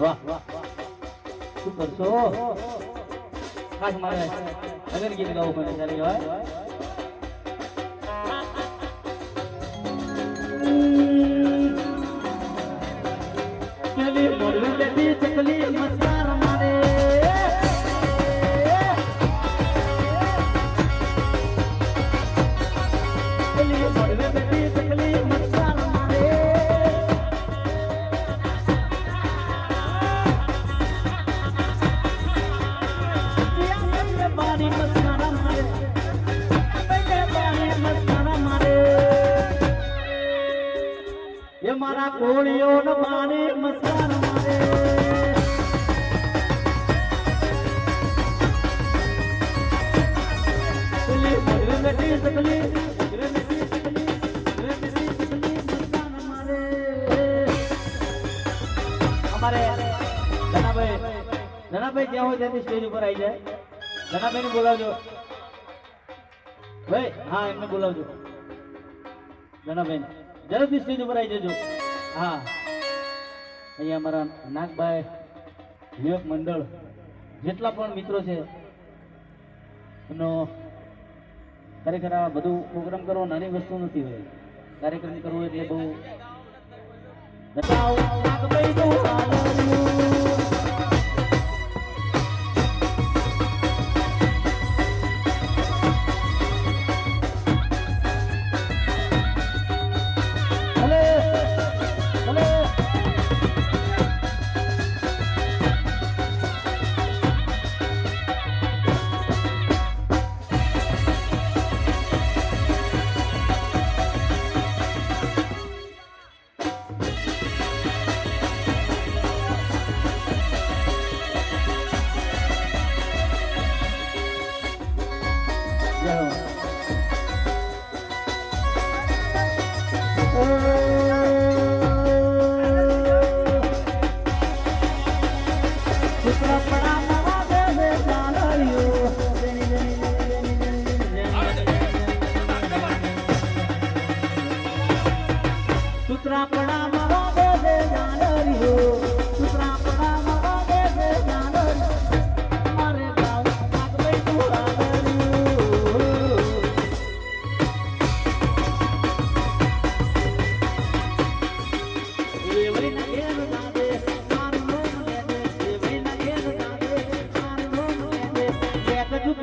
વાહ વાહ શું કરશો? ખાસ મારે નગર ગીત ગાવું મને ચાલી હોય. ચલી મોડવી બેઠી ચકલી મસ્કાર મારે, ચલી મોડવી બેઠી ચકલી મસ્કાર મારે. બારી મસ્કારા મારે, બારી મસ્કારા મારે. એ મારા કોળીઓ ન બારી મસ્કારા મારે. ચલી મોડવી બેઠી ચકલી, બેઠી ચકલી, બેઠી ચકલી મસ્કારા મારે. અમારે ધનાભાઈ જ્યાં હોય ત્યાંથી સ્ટેજ ઉપર આવી જાય. ધનાભાઈ ને બોલાવજો ભાઈ. હા, એમને બોલાવજો. ધનાભાઈ ઝડપથી સ્ટેજ ઉપર આવી જજો. હા, અહીંયા અમારા નાગભાઈ યુવક મંડળ જેટલા પણ મિત્રો છે એમનો ખરેખર આ બધું પ્રોગ્રામ કરવો નાની વસ્તુ નથી હોય. કાર્યક્રમ કરવો એટલે બહુ નાગભાઈ બહુ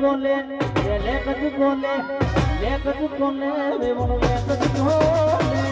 બોલે લે કજુ બોલે લે કજુ બોલે રે બોલે કજુ બોલે.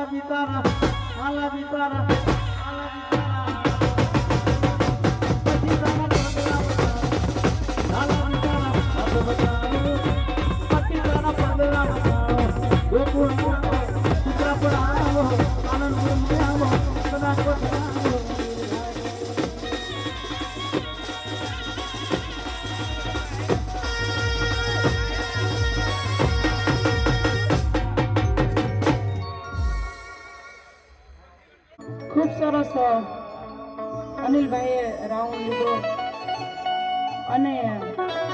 હાલા બિતારા હાલા બિતારા હાલા બિતારા પછી તારા પડદરા હાલા બિતારા હાથ બચાવો પછી તારા પડદરા ગોકુળ સુત્રા પર આવો આનંદપુર માં આવો સદા કોટ આવો ખૂબ સરસ અનિલભાઈએ રાઉન્ડ લીધો અને